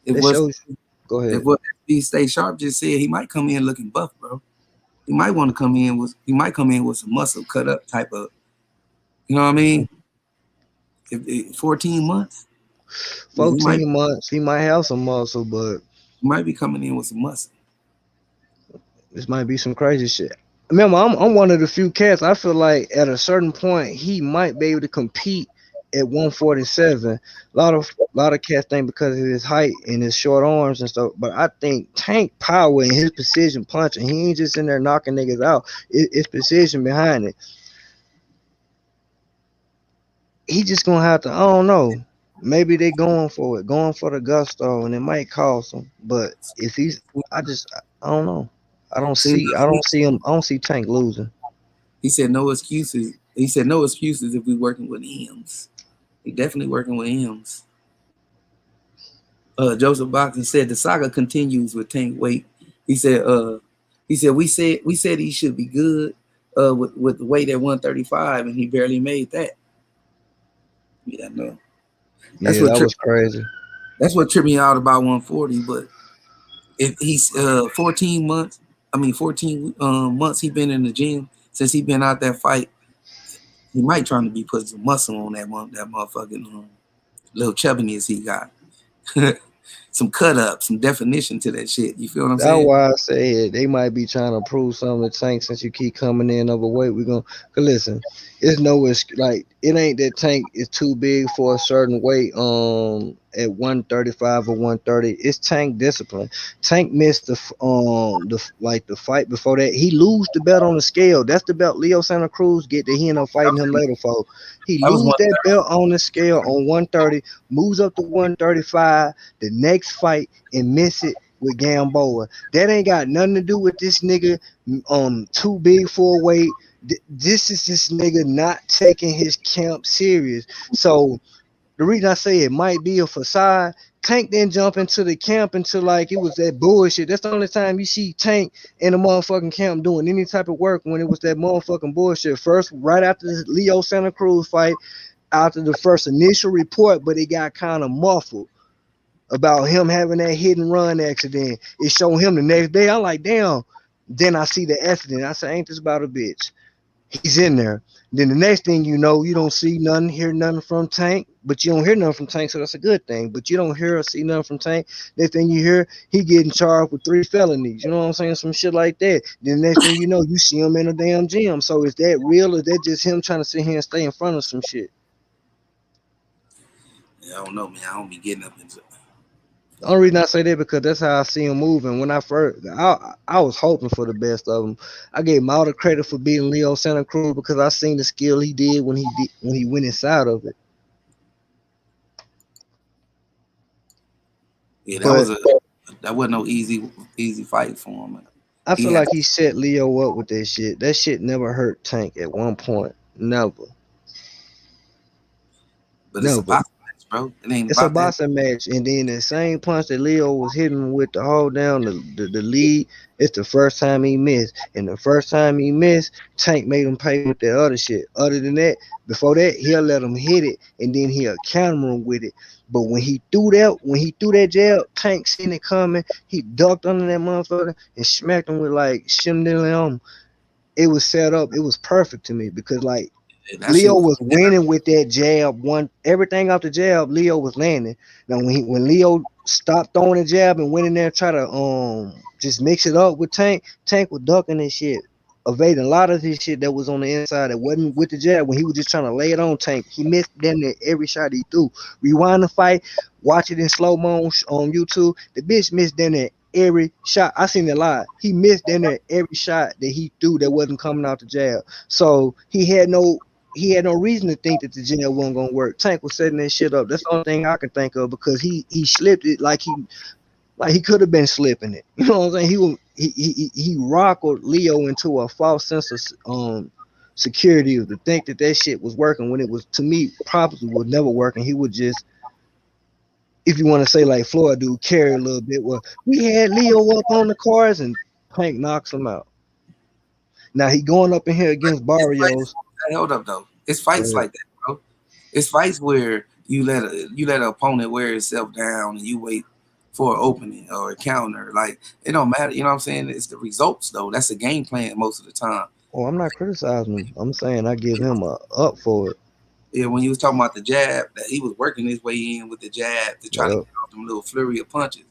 if That what shows you. Go if ahead. what SB Stay Sharp just said, he might come in looking buff, bro. He might come in with some muscle cut up type of. You know what I mean? If 14 months, he might 14 months, he might have some muscle, but he might be coming in with some muscle. this might be some crazy shit. Remember, I'm one of the few cats. I feel like at a certain point he might be able to compete at 147. A lot of cats think because of his height and his short arms and stuff. But I think Tank power and his precision punching, he ain't just in there knocking niggas out. It's precision behind it. He just gonna have to. I don't know. Maybe they going for it, going for the gusto, and it might cost him. But if he's, I don't know. See, I don't see him. I don't see Tank losing. he said no excuses. He said no excuses if we working with M's. He definitely working with M's. Joseph Boxing said the saga continues with Tank Weight. He said we said he should be good with the weight at 135 and he barely made that. Yeah, no. That's Yeah, what that tri- was crazy. that's what tripped me out about 140. But if he's 14 months, I mean 14 months he been in the gym since he been out that fight, he might trying to be putting some muscle on that motherfucking little chubbiness he got. Some cut up, some definition to that shit. You feel what I'm That's saying? why I said they might be trying to prove something to Tank since you keep coming in overweight. We gonna cause listen, it's no like it ain't that Tank is too big for a certain weight. At 135 or 130, it's Tank discipline. Tank missed the fight before that. He lose the belt on the scale. That's the belt Leo Santa Cruz get that he end up fighting him later for. He I was lose one. that belt on the scale on 130, moves up to 135. The next fight and miss it with Gamboa. That ain't got nothing to do with this nigga too big for a weight. This is this nigga not taking his camp serious. So the reason I say it might be a facade, Tank didn't jump into the camp until like it was that bullshit. That's the only time you see Tank in the motherfucking camp doing any type of work when it was that motherfucking bullshit. First, right after the Leo Santa Cruz fight, after the first initial report, but it got kind of muffled about him having that hit and run accident. It showed him the next day. I'm like, damn, Then I see the accident. I say, ain't this about a bitch? He's in there. Then the next thing you know, you don't see nothing, hear nothing from Tank, but you don't hear nothing from Tank, so that's a good thing. But you don't hear or see nothing from Tank. Next thing you hear, he getting charged with 3 felonies. You know what I'm saying? Some shit like that. Then the next thing you know, you see him in a damn gym. So is that real or is that just him trying to sit here and stay in front of some shit? Yeah, I don't know, man. I don't be getting up into. The only reason I say that because that's how I see him moving. When I was hoping for the best of him. I gave him all the credit for beating Leo Santa Cruz because I seen the skill he did when he went inside of it. Yeah, But that wasn't no easy fight for him. I He feel had, like he set Leo up with that shit. That shit never hurt Tank at one point. Never. but it's a Never. boxing match, bro. It ain't It's a about that. boxing match, and then the same punch that Leo was hitting with the hold down the lead, it's the first time he missed. And the first time he missed, Tank made him pay with that other shit. Other than that, before that, he'll let him hit it, and then he'll counter him with it. But when he threw that jab, Tank seen it coming. He ducked under that motherfucker and smacked him with like shim on. It was set up. It was perfect to me because like That shit Leo was. was winning with that jab. One everything off the jab, Leo was landing. Now when Leo stopped throwing the jab and went in there and try to just mix it up with Tank, Tank was ducking this shit, evading a lot of this shit that was on the inside that wasn't with the jab when he was just trying to lay it on Tank. He missed damn near every shot he threw. Rewind the fight, watch it in slow mo on YouTube. The bitch missed damn near every shot. I seen it live. He missed damn near every shot that he threw that wasn't coming out the jab. So he had no reason to think that the jab wasn't gonna work. Tank was setting that shit up. That's the only thing I can think of because he slipped it like he could have been slipping it. You know what I'm saying? He rocked Leo into a false sense of security to think that that shit was working when it was to me probably was never working. He would just, if you want to say like Floyd do, carry a little bit. Well, we had Leo up on the cars and Tank knocks him out. Now he going up in here against It's fights. Barrios. Hey, hold up though. It's fights like that, bro. It's fights where you let an opponent wear itself down and you wait for an opening or a counter. Like it don't matter. You know what I'm saying? It's the results though. That's the game plan most of the time. Oh, I'm not criticizing him. I'm saying I give him a up for it. Yeah, when you was talking about the jab, that he was working his way in with the jab to try to Yep. get off them little flurry of punches,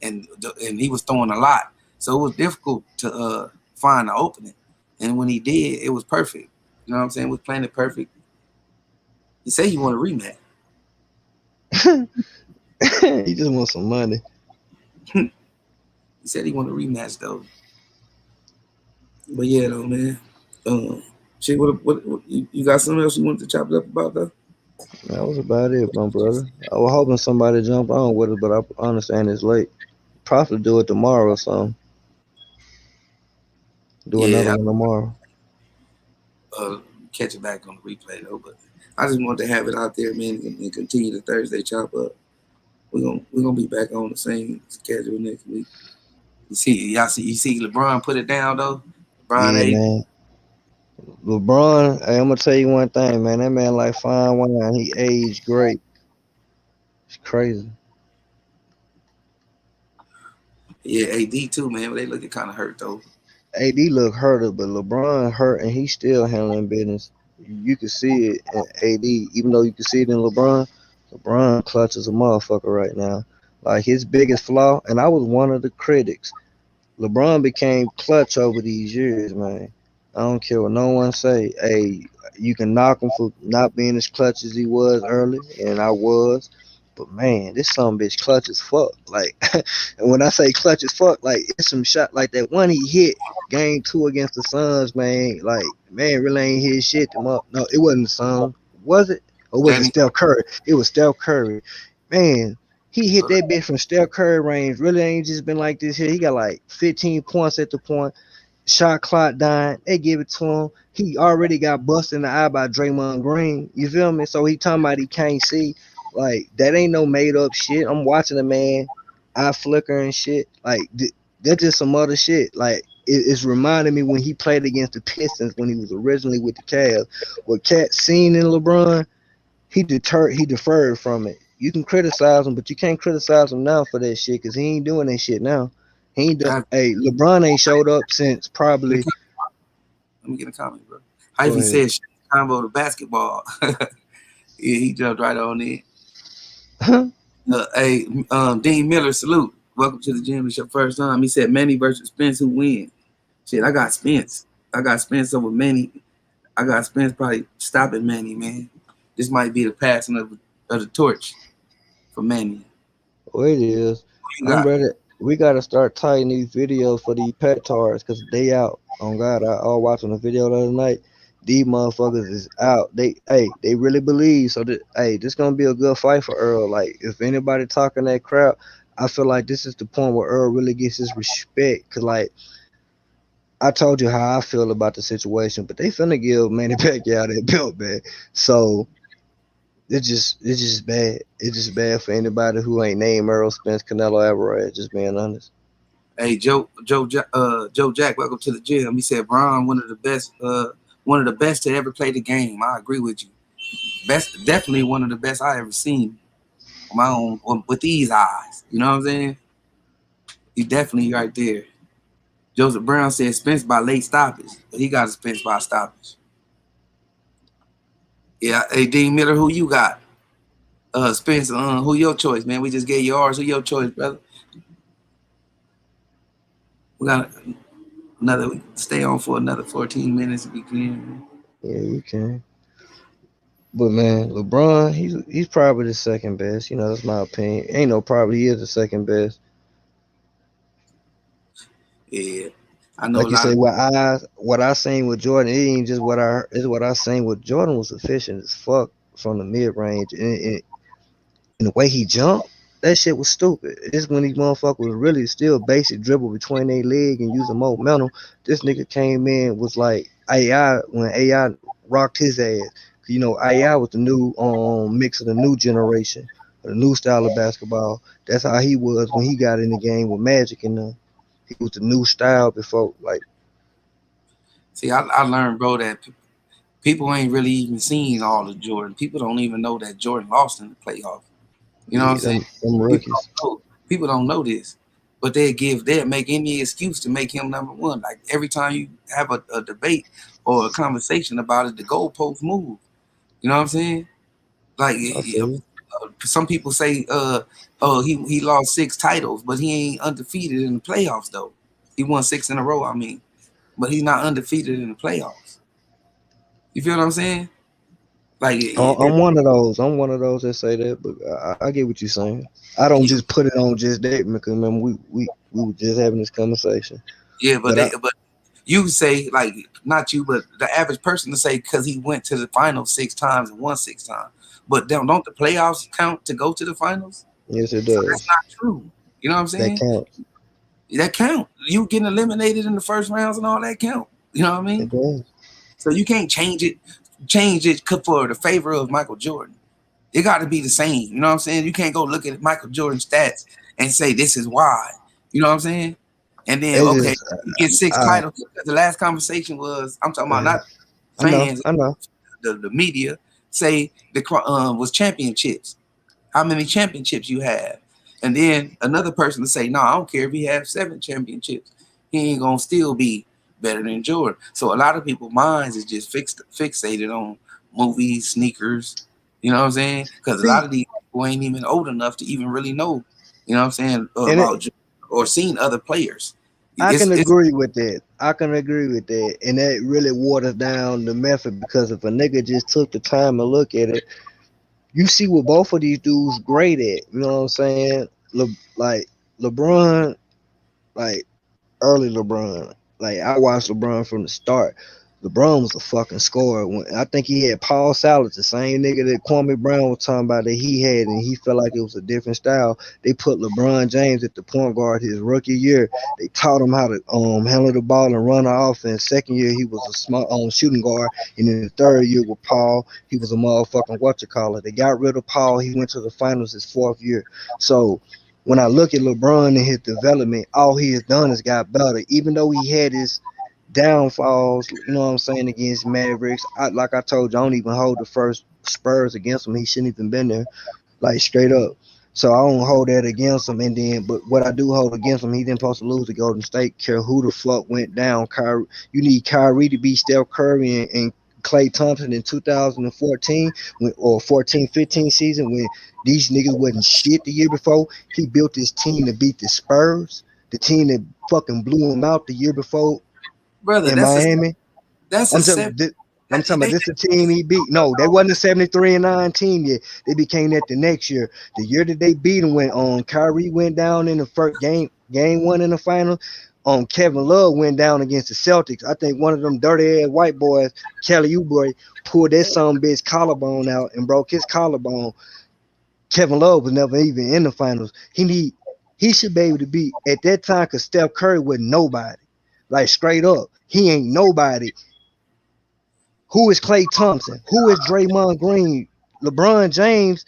and he was throwing a lot, so it was difficult to find the opening. And when he did, it was perfect. You know what I'm saying? It was playing it perfect. He said he want a rematch. He just wants some money. He said he want a rematch though. But yeah, though, man. Um, shit, what you got something else you wanted to chop it up about though? That was about it, my brother. I was hoping somebody jump on with it, but I understand it's late. Probably do it tomorrow or something. Do another Yeah, one tomorrow. uh, catch it back on the replay though. But I just wanted to have it out there, man, and continue the Thursday chop up. We're gonna be back on the same schedule next week. You see LeBron put it down though. LeBron Yeah, A. man. LeBron, hey, I'm gonna tell you one thing, man. That man like fine wine. He aged great. It's crazy. Yeah, AD too, man. But they looking kind of hurt though. AD look hurted, but LeBron hurt and he's still handling business. You can see it in AD, even though you can see it in LeBron. LeBron clutches a motherfucker right now. Like his biggest flaw, and I was one of the critics. LeBron became clutch over these years, man. I don't care what no one say. Hey, you can knock him for not being as clutch as he was early, and I was. But man, this some bitch clutch as fuck. Like, and when I say clutch as fuck, like it's some shot like that one he hit game 2 against the Suns, man. Like, man, really ain't hit shit them up. No, it wasn't the Suns, was it? Or was it Danny, Steph Curry? It was Steph Curry. Man, he hit that bitch from Steph Curry range. Really ain't just been like this here. He got like 15 points at the point. Shot clock dying. They give it to him. He already got busted in the eye by Draymond Green. You feel me? So he talking about he can't see. Like that ain't no made up shit. I'm watching the man eye flicker and shit. Like that's just some other shit. Like it's reminding me when he played against the Pistons when he was originally with the Cavs. What Cat seen in LeBron, he deferred from it. You can criticize him, but you can't criticize him now for that shit because he ain't doing that shit now. He ain't done, Let hey, LeBron ain't showed up since me probably. get a comment, bro. Go Ivy ahead. said combo to basketball. Yeah, he jumped right on it. Hey, Dean Miller, salute. Welcome to the gym. It's your first time. He said Manny versus Spence, who win? Shit, I got Spence. I got Spence over Manny. I got Spence probably stopping Manny, man. This might be the passing of the torch for Manny. Well, it is. Who you I'm got? ready. We got to start tightening these videos for these petards because they out. On God, I was watching a video the other night. These motherfuckers is out. They really believe. So, this gonna be a good fight for Earl. Like, if anybody talking that crap, I feel like this is the point where Earl really gets his respect. Cause like I told you how I feel about the situation, but they finna give Manny Pacquiao that belt back. So it's just bad. It's just bad for anybody who ain't named Earl Spence, Canelo Alvarez. Just being honest. Hey, Joe Jack, welcome to the gym. He said Braun, one of the best to ever play the game. I agree with you. Best, definitely one of the best I ever seen on my own with these eyes. You know what I'm saying? He's definitely right there. Joseph Brown said Spence by late stoppage. He got a Spence by stoppage. Yeah. Hey, Dean Miller, who you got? Spence, who your choice, man? We just gave you ours. Who your choice, brother? We got another. Stay on for another 14 minutes if we can. Yeah, you can. But man, LeBron, he's probably the second best. That's my opinion. Ain't no probably he is the second best. Yeah, I know a Like you lot of. say, what I seen with Jordan, it ain't just what I seen with Jordan was efficient as fuck from the mid range, and the way he jumped, that shit was stupid. It's when these motherfuckers was really still basic dribble between their leg and using momentum. This nigga came in was like AI when AI rocked his ass. AI was the new mix of the new generation, the new style of basketball. That's how he was when he got in the game with Magic and them. He was the new style before, like See, I learned, bro, that people ain't really even seen all of Jordan. People don't even know that Jordan lost in the playoffs. You know what I'm yeah, saying? them People rookies. don't know. People don't know this, but they'll make any excuse to make him number one. Like every time you have a debate or a conversation about it, the goalposts move. You know what I'm saying? Like I feel you. some people say, oh, he lost 6 titles, but he ain't undefeated in the playoffs though. He won 6 in a row. I mean, but he's not undefeated in the playoffs. You feel what I'm saying? Like, I'm one of those. I'm one of those that say that, but I get what you're saying. I don't yeah, just put it on just that because remember we were just having this conversation. yeah, But I but you say like not you, but the average person to say because he went to the finals 6 times and won 6 times. But don't the playoffs count to go to the finals? Yes, it So that's does. not true. You know what I'm That saying? counts. That count. You getting eliminated in the first rounds and all that count. You know what I It mean? does. So you can't change it for the favor of Michael Jordan. It got to be the same. You know what I'm saying? You can't go look at Michael Jordan's stats and say this is why. You know what I'm saying? And then It okay, is. you get 6 titles. The last conversation was I'm talking about Uh, not I know. fans, I know. the media say the was championships. How many championships you have? And then another person to say, no, I don't care if he has 7 championships. He ain't gonna still be better than Jordan. So a lot of people's minds is just fixated on movies, sneakers. You know what I'm saying? Because a lot See, of these people ain't even old enough to even really know. You know what I'm saying and about Jordan or seen other players. I can It's agree with that. I can agree with that, and that really waters down the method because if a nigga just took the time and look at it, you see what both of these dudes great at. You know what I'm saying? Like LeBron, like early LeBron. Like I watched LeBron from the start. LeBron was a fucking scorer. I think he had Paul Silas, the same nigga that Kwame Brown was talking about that he had, and he felt like it was a different style. They put LeBron James at the point guard his rookie year. They taught him how to handle the ball and run the offense. Second year he was a small shooting guard, and in the third year with Paul, he was a motherfucking whatchamacallit. They got rid of Paul. He went to the finals his fourth year. So when I look at LeBron and his development, all he has done is got better. Even though he had his downfalls, you know what I'm saying, against Mavericks. Like I told you, I don't even hold the first Spurs against him. He shouldn't even been there, like straight up. So I don't hold that against him. And then, but what I do hold against him, he didn't supposed to lose to Golden State. Care who the fuck went down. Kyrie, you need Kyrie to beat Steph Curry and Klay Thompson in 2014 or 14-15 season when these niggas wasn't shit the year before. He built this team to beat the Spurs, the team that fucking blew him out the year before brother. in Miami. That's a I'm seven. telling I'm talking about this the team he beat. No, they wasn't a 73-9 team yet. They became that the next year. The year that they beat him when Kyrie went down in the first game one in the final. Kevin Love went down against the Celtics. I think one of them dirty ass white boys, Kelly Oubre, pulled that son bitch collarbone out and broke his collarbone. Kevin Love was never even in the finals. He should be able to be at that time because Steph Curry was nobody. Like straight up. He ain't nobody. Who is Klay Thompson? Who is Draymond Green? LeBron James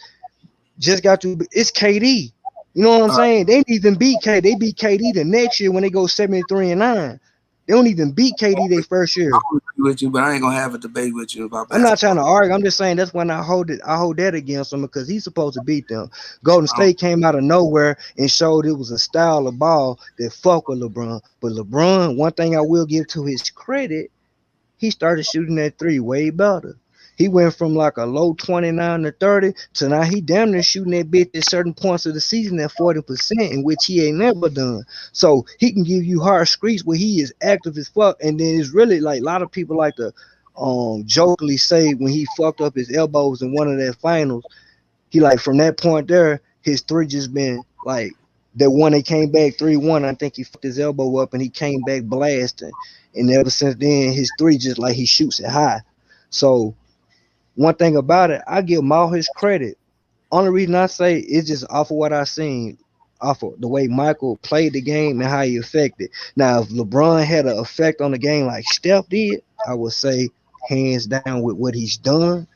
just got to. It's KD. You know what I'm saying? They didn't even beat KD. They beat KD the next year when they go 73-9. They don't even beat KD their first year. I agree with you, but I ain't gonna have a debate with you about I'm not trying basketball. to argue. I'm just saying that's when I hold it. I hold that against him because he's supposed to beat them. Golden I don't, State came out of nowhere and showed it was a style of ball that fuck with LeBron. But LeBron, one thing I will give to his credit, he started shooting that three way better. He went from like a low 29 to 30 to now he damn near shooting that bitch at certain points of the season at 40%, in which he ain't never done. So he can give you hard streaks where he is active as fuck. And then it's really like a lot of people like to jokingly say when he fucked up his elbows in one of their finals, he like from that point there, his three just been like that one they came back 3-1. I think he fucked his elbow up and he came back blasting. And ever since then, his three just like he shoots it high. So one thing about it, I give him all his credit. Only reason I say it's just off of what I seen, off of the way Michael played the game and how he affected. Now, if LeBron had an effect on the game like Steph did, I would say hands down with what he's done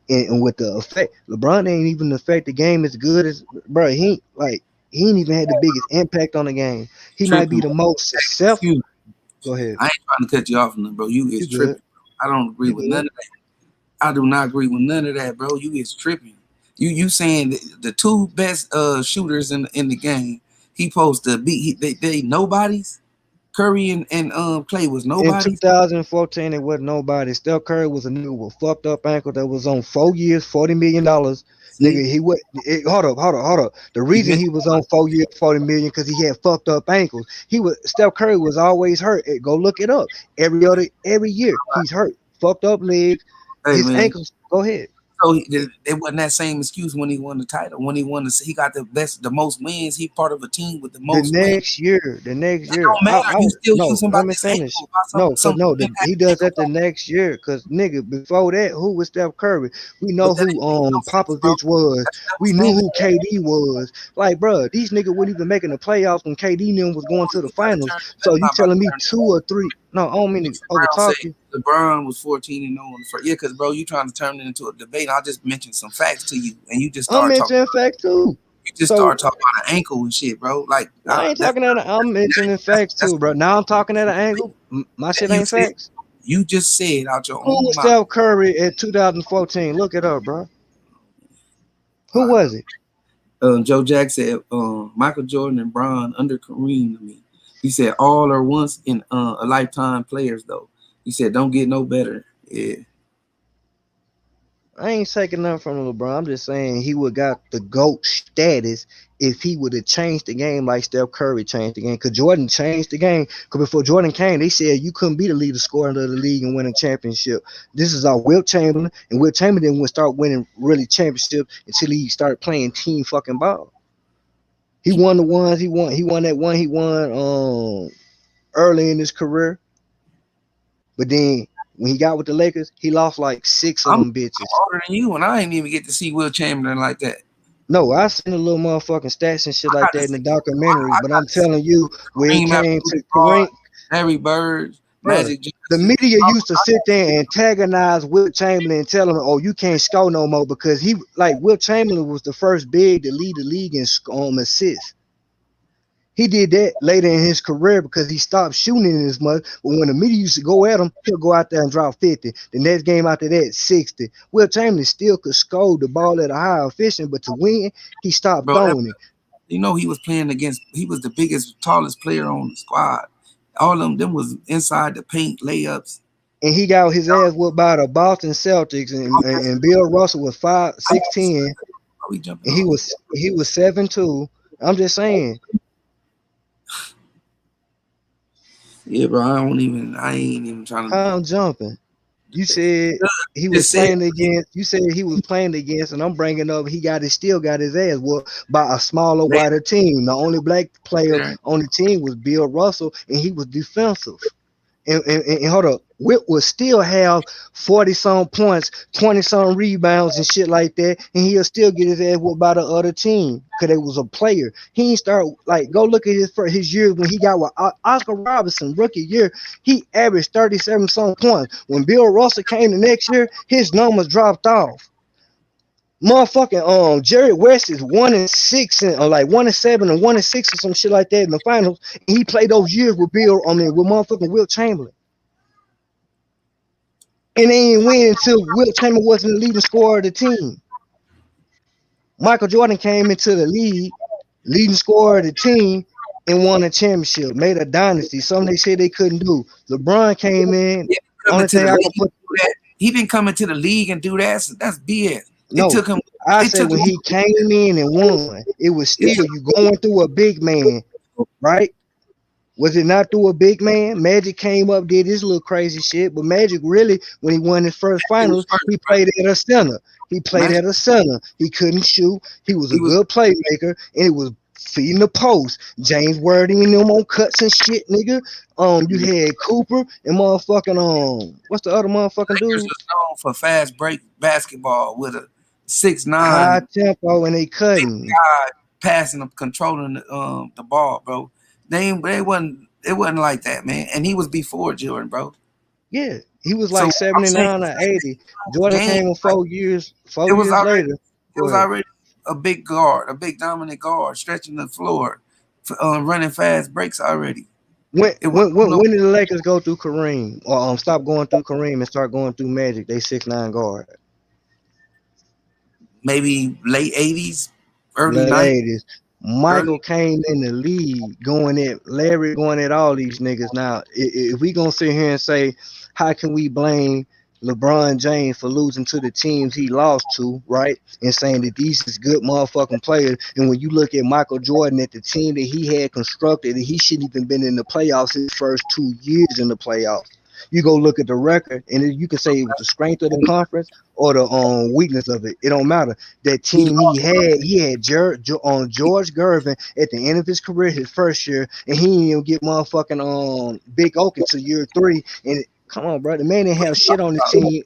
and with the effect. LeBron ain't even affect the game as good as bro. He ain't even had the biggest impact on the game. He might be tripping. the most successful. Excuse me. Go ahead. I ain't trying to cut you off, bro. You is You good? tripping. I don't agree You with none good? of that. I do not agree with none of that, bro. You is tripping. You saying the two best shooters in the game, he supposed to beat they nobodies. Curry and Clay was In nobodies. 2014, it wasn't nobody. Steph Curry was a nigga with fucked up ankle that was on 4 years, $40 million. See, Nigga, he would hold up. The you reason missed he was on 4 years, 40 million, because he had fucked up ankles. Steph Curry was always hurt. Go look it up. Every year he's hurt, fucked up legs, hey his man. ankles. Go ahead. So it wasn't that same excuse when he won the title. When he got the most wins. He part of a team with the most wins. The next It year, don't matter. You still no, using let about me this finish. ankle, about No, cause some no, he does ankle that the next year. Cause nigga, before that, who was Steph Curry? We but know that who ain't make no sense, bro. Popovich was. That We was knew standing. who KD was. Like, bro, these niggas weren't even making the playoffs when KD and them was going to the You gotta finals. turn. So That's you not about telling to me turn that. two or three? No, I don't mean to Mr. Brown say overtalk you. LeBron was 14-0 in the first. Yeah, because bro, you trying to turn it into a debate. I just mentioned some facts to you, and you just I'm start talking. mentioning facts too. You just So start talking about an ankle and shit, bro. Like I ain't talking at. I'm mentioning facts that's too, bro. Now I'm talking at an angle. My shit you ain't said. facts. You just said out your Who own was mouth. Steph Curry at 2014? Look it up, bro. Who All right, bro. was it? Joe Jack said Michael Jordan and Bron under Kareem to me. He said all are once in a lifetime players though. He said don't get no better. Yeah. I ain't taking nothing from LeBron. I'm just saying he would got the GOAT status if he would have changed the game like Steph Curry changed the game. Because Jordan changed the game. Because before Jordan came, they said you couldn't be the leader scorer of the league and win a championship. This is our Wilt Chamberlain. And Wilt Chamberlain would start winning really championships until he started playing team fucking ball. He won the ones he won. He won that one he won early in his career. But then when he got with the Lakers, he lost like six of I'm them bitches. older than you, and I ain't even get to see Will Chamberlain like that. No, I seen the little motherfucking stats and shit I like got to that in the see. documentary, I but got I'm to see telling you, when it Kareem came Abdul to Jabbar, Kareem, Larry Bird, bro, Magic the Johnson. media used to sit there and antagonize Wilt Chamberlain and tell him, "Oh, you can't score no more," because Wilt Chamberlain was the first big to lead the league in assists. He did that later in his career because he stopped shooting as much. But when the media used to go at him, he'll go out there and drop 50. The next game after that, 60. Will Chamberlain still could score the ball at a high efficient, but to win, he stopped bro. throwing it. You know he was playing against. He was the biggest, tallest player on the squad. All of them was inside the paint layups. And he got his ass whooped by the Boston Celtics, and Bill Russell was 5'6'10", Are we jumping and on? he was 7'2". I'm just saying, Yeah, bro. I ain't even trying to. how I'm jumping. You said he was Just said, playing against. You said he was playing against, and I'm bringing up still got his ass whooped by a smaller, man, wider team. The only black player there. on the team was Bill Russell, and he was defensive. And hold up, Wilt would still have 40 some points, 20 some rebounds and shit like that, and he'll still get his ass whooped by the other team because it was a player. He ain't start like go look at his years when he got with Oscar Robertson rookie year. He averaged 37 some points. When Bill Russell came the next year, his numbers dropped off. Motherfucking Jerry West is 1-6 or like 1-7 and 1-6 or some shit like that in the finals. And he played those years with with motherfucking Wilt Chamberlain. And they ain't win until Wilt Chamberlain wasn't the leading scorer of the team. Michael Jordan came into the league, leading scorer of the team, and won a championship, made a dynasty. Something they said they couldn't do. LeBron came in. Yeah, Only thing I could put. he been coming to the league and do that. So that's BS. It No, took him. I It said took when him. he came in and won, it was still you going through a big man, right? Was it not through a big man? Magic came up, did his little crazy shit, but Magic really, when he won his first It was finals, first, he bro. played at a center. He played Magic. at a center. He couldn't shoot. He was a He was. good playmaker, and it was feeding the post. James Worthy and them on cuts and shit, nigga. You had Cooper and motherfucking what's the other motherfucking Lakers dude? was known for fast break basketball with a 6'9" High tempo, and they big cutting. guy passing them, controlling the ball, bro. They wasn't. It wasn't like that, man. And he was before Jordan, bro. Yeah, he was So like I'm saying 79 or 80. Jordan game, came in like, 4 years. it Four was years already later. it Go was ahead. already a big guard, a big dominant guard, stretching the floor, running fast breaks already. When It was when when no when did the Lakers go through Kareem or stop going through Kareem and start going through Magic? They 6'9" guard. maybe late '80s, early Late '90s, 80s. Michael early. came in the league going at Larry, going at all these niggas. Now, if we gonna sit here and say, how can we blame LeBron James for losing to the teams he lost to, right? And saying that these is good motherfucking players. And when you look at Michael Jordan at the team that he had constructed, he shouldn't even been in the playoffs his first 2 years in the playoffs. You go look at the record, and you can say it was the strength of the conference or the weakness of it. It don't matter. That He team lost. he had George Gervin at the end of his career, his first year, and he didn't even get motherfucking Big Oak until year 3. And come on, bro, the man didn't have shit on the team.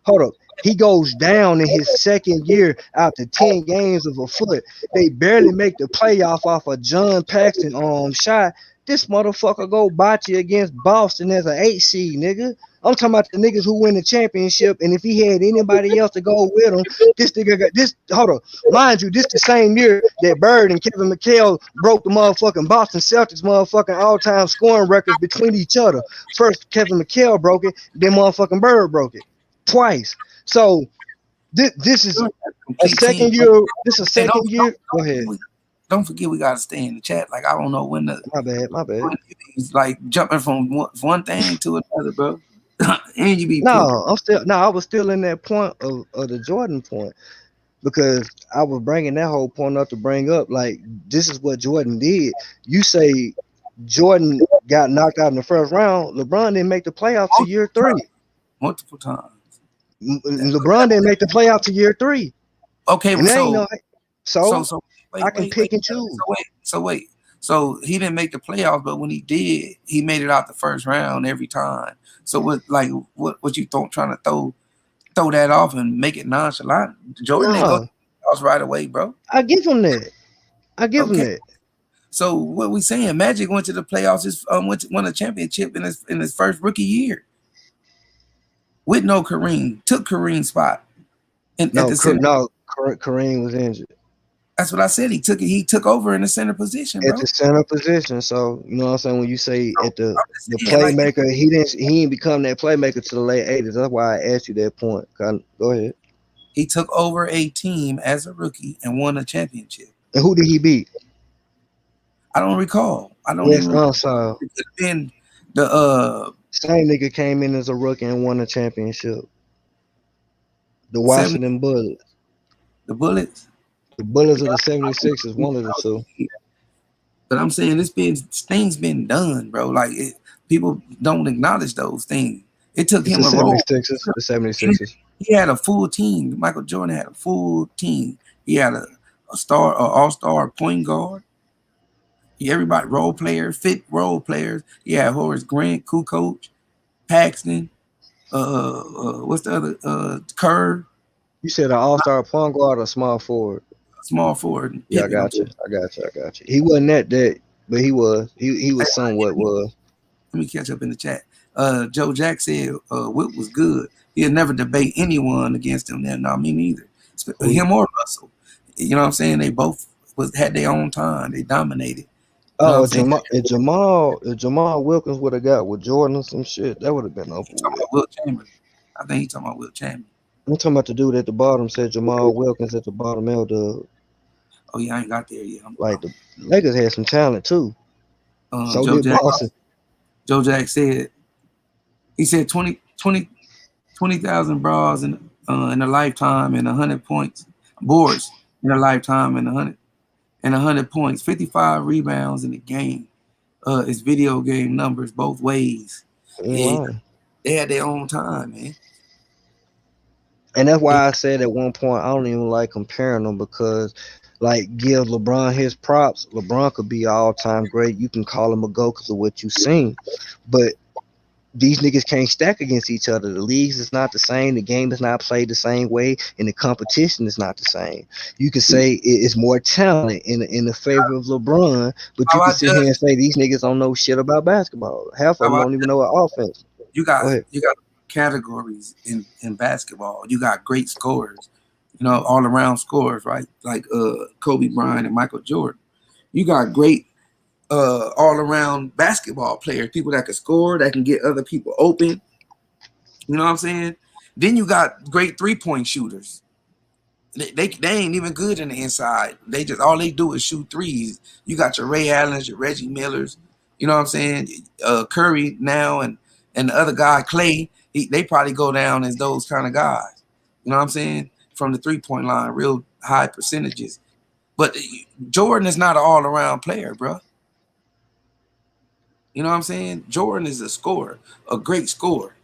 Hold up. He goes down in his second year after 10 games of a foot. They barely make the playoff off of John Paxson shot. This motherfucker go bocce against Boston as an 8 seed, nigga. I'm talking about the niggas who win the championship, and if he had anybody else to go with him, this nigga got this. Hold up, mind you, this the same year that Bird and Kevin McHale broke the motherfucking Boston Celtics motherfucking all-time scoring records between each other. First Kevin McHale broke it, then motherfucking Bird broke it twice. So this is a Complete team. second year. This is a Hey, second year. Go ahead. don't forget we gotta stay in the chat. Like I don't know when the My bad. My bad. when it's like jumping from one thing to another, bro. And you be put. No, I was still in that point of the Jordan point because I was bringing that whole point up to bring up like this is what Jordan did. You say Jordan got knocked out in the first round. LeBron didn't make the playoff to year 3. Multiple times. LeBron didn't make the playoff to year 3, Okay, and there ain't so no so wait, I can pick and choose. wait. So he didn't make the playoffs, but when he did, he made it out the first round every time. So what you trying to throw that off and make it nonchalant? Jordan didn't go to No, the playoffs right away, bro. I give him that. I give him Okay. that. So what we saying? Magic went to the playoffs. Won a championship in his first rookie year with no Kareem. Took Kareem's spot at No, the center. Kareem was injured. That's what I said. He took it. He took over in the center position, at bro. the center position. So you know what I'm saying. When you say So, at the I'm just the saying, like playmaker, he didn't become that playmaker to the late '80s. That's why I asked you that point. Go ahead. he took over a team as a rookie and won a championship. And who did he beat? I don't recall. I don't Yes, even recall. so It could have been the same nigga came in as a rookie and won a championship. The 70 Washington Bullets. the Bullets. The Bullets of Yeah, the 76 is one of the two. but I'm saying things been done, bro. Like people don't acknowledge those things. It took It's the him a role. 76ers. The He 76ers. he had a full team. Michael Jordan had a full team. He had a star, a all-star point guard. Everybody role players, fit role players. He had Horace Grant, Kukoc, Paxton. What's the other? Kerr, You said an all-star point guard or small forward? small forward, and Yeah, I Pippen. I'm got you. saying, I got you. He wasn't that, but he was. He hey, was somewhat was. let me catch up in the chat. Joe Jack said Wilt was good. He'll never debate anyone against him. Then no, me neither. Who? Him or Russell. You know what I'm saying? They both had their own time. They dominated. You know what Oh, I'm saying? If Jamal Wilkins would have got with Jordan or some shit, that would have been over He talking with. about Wilt Chamberlain. I think he talking about Wilt Chamberlain. I'm talking about the dude at the bottom said Jamal Wilkins at the bottom. Oh yeah, I ain't got there yet. Like the Lakers had some talent too. So Joe did Jack. Boston. Joe Jack said he said 20,000 bras in a lifetime and 100 points boards in a lifetime and 100 points, 55 rebounds in the game. It's video game numbers both ways. Ain't Yeah, lying. they had their own time, man. And that's It, why I said at one point I don't even like comparing them because, like, give LeBron his props. LeBron could be all time great. You can call him a GOAT because of what you seen, but these niggas can't stack against each other. The leagues is not the same. The game is not played the same way, and the competition is not the same. You can say it's more talent in the favor of LeBron, but how you can I sit here judge, and say these niggas don't know shit about basketball. Half of how them I don't even know what offense. Go ahead. you got categories in basketball. You got great scorers, all around scorers, right? Like Kobe Bryant and Michael Jordan. You got great all around basketball players, people that can score, that can get other people open. You know what I'm saying? Then you got great 3-point shooters. They ain't even good in the inside. They just all they do is shoot threes. You got your Ray Allens, your Reggie Millers. You know what I'm saying? Curry now and the other guy Clay. They probably go down as those kind of guys. You know what I'm saying? From the 3-point line, real high percentages. But Jordan is not an all around player, bro. You know what I'm saying? Jordan is a scorer, a great scorer.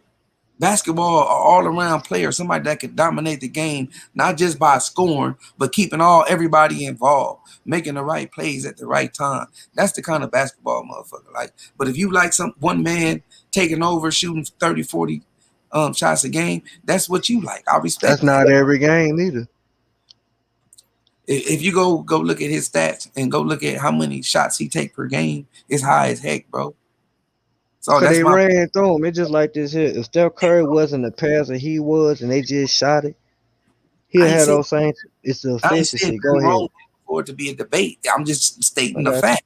Basketball, an all-around player, somebody that could dominate the game, not just by scoring, but keeping everybody involved, making the right plays at the right time. That's the kind of basketball motherfucker. Like, but if you like some one man taking over, shooting 30, 40 shots a game, that's what you like. I That's respect that. not every game either. If you go look at his stats and go look at how many shots he take per game, it's high as heck, bro. So Cause that's they my ran through him. It's just like this here. If Steph Curry wasn't the passer he was, and they just shot it, he'll I ain't have saying those same. It's the I ain't saying efficiency. Go nothing ahead. wrong for it to be a debate. I'm just I stating the got you. fact.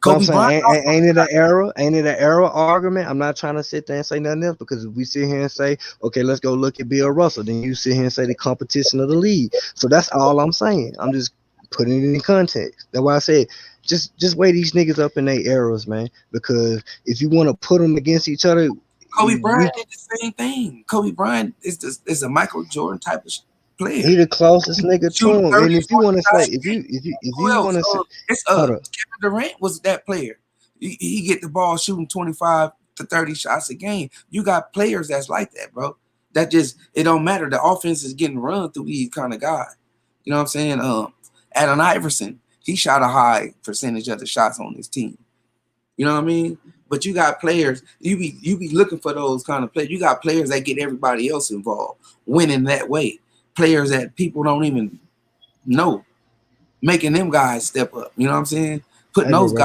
But I'm Kobe saying, Bryant also ain't it an error? Ain't it an error argument? I'm not trying to sit there and say nothing else because if we sit here and say, okay, let's go look at Bill Russell, then you sit here and say the competition of the league. So that's all I'm saying. I'm just putting it in context. That's why I said just weigh these niggas up in their errors, man. Because if you want to put them against each other, Kobe we Bryant did the same thing. Kobe Bryant is a Michael Jordan type of he player. the closest nigga to Shooting him. 30, And if you 40 want to say, shots a game. if Who you want else? to say, It's hold up. Kevin Durant was that player. He get the ball shooting 25 to 30 shots a game. You got players that's like that, bro. That just it don't matter. The offense is getting run through these kind of guys. You know what I'm saying? Allen Iverson, he shot a high percentage of the shots on his team. You know what I mean? But you got players, you be looking for those kind of players. You got players that get everybody else involved, winning that way. Players that people don't even know, making them guys step up. You know what I'm saying? Putting Hey, bro, those bro.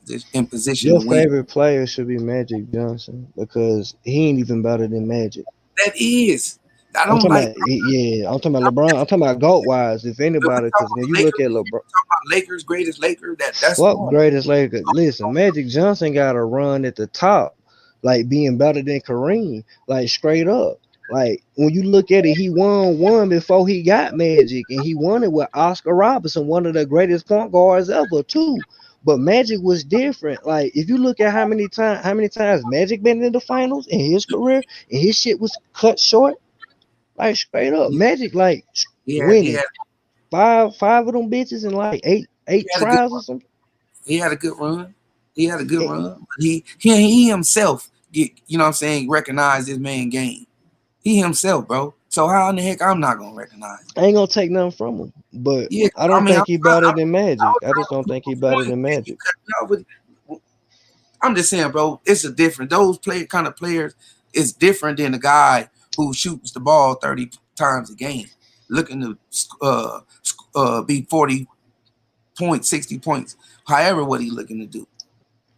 guys in position Your to win. favorite player should be Magic Johnson because he ain't even better than Magic. That is. I I'm don't talking like. about yeah. I'm talking about LeBron. I'm talking about GOAT wise. If If we anybody, talk because about when you look Lakers, at we LeBron, talk about Lakers, greatest Laker. That's fuck normal. greatest Lakers. Listen, Magic Johnson got a run at the top, like being better than Kareem, like straight up. Like when you look at it, he won one before he got Magic, and he won it with Oscar Robertson, one of the greatest point guards ever, too. But Magic was different. Like if you look at how many times Magic been in the finals in his career, and his shit was cut short, like straight up. He, Magic like he had he winning had five of them bitches in like eight he had a good tries or something. he had a good run. He had a good Eh, run. But he himself get you know what I'm saying recognize this man game. He himself, bro. So how in the heck I'm not gonna recognize him? I ain't gonna take nothing from him, but Yeah, I I don't mean think he better than I Magic. was I just trying don't to think he prove a better point. than And you Magic. cut me off with I'm just saying, bro, it's a different. Those kind of players is different than the guy who shoots the ball 30 times a game, looking to be 40 points, 60 points, however what he looking to do.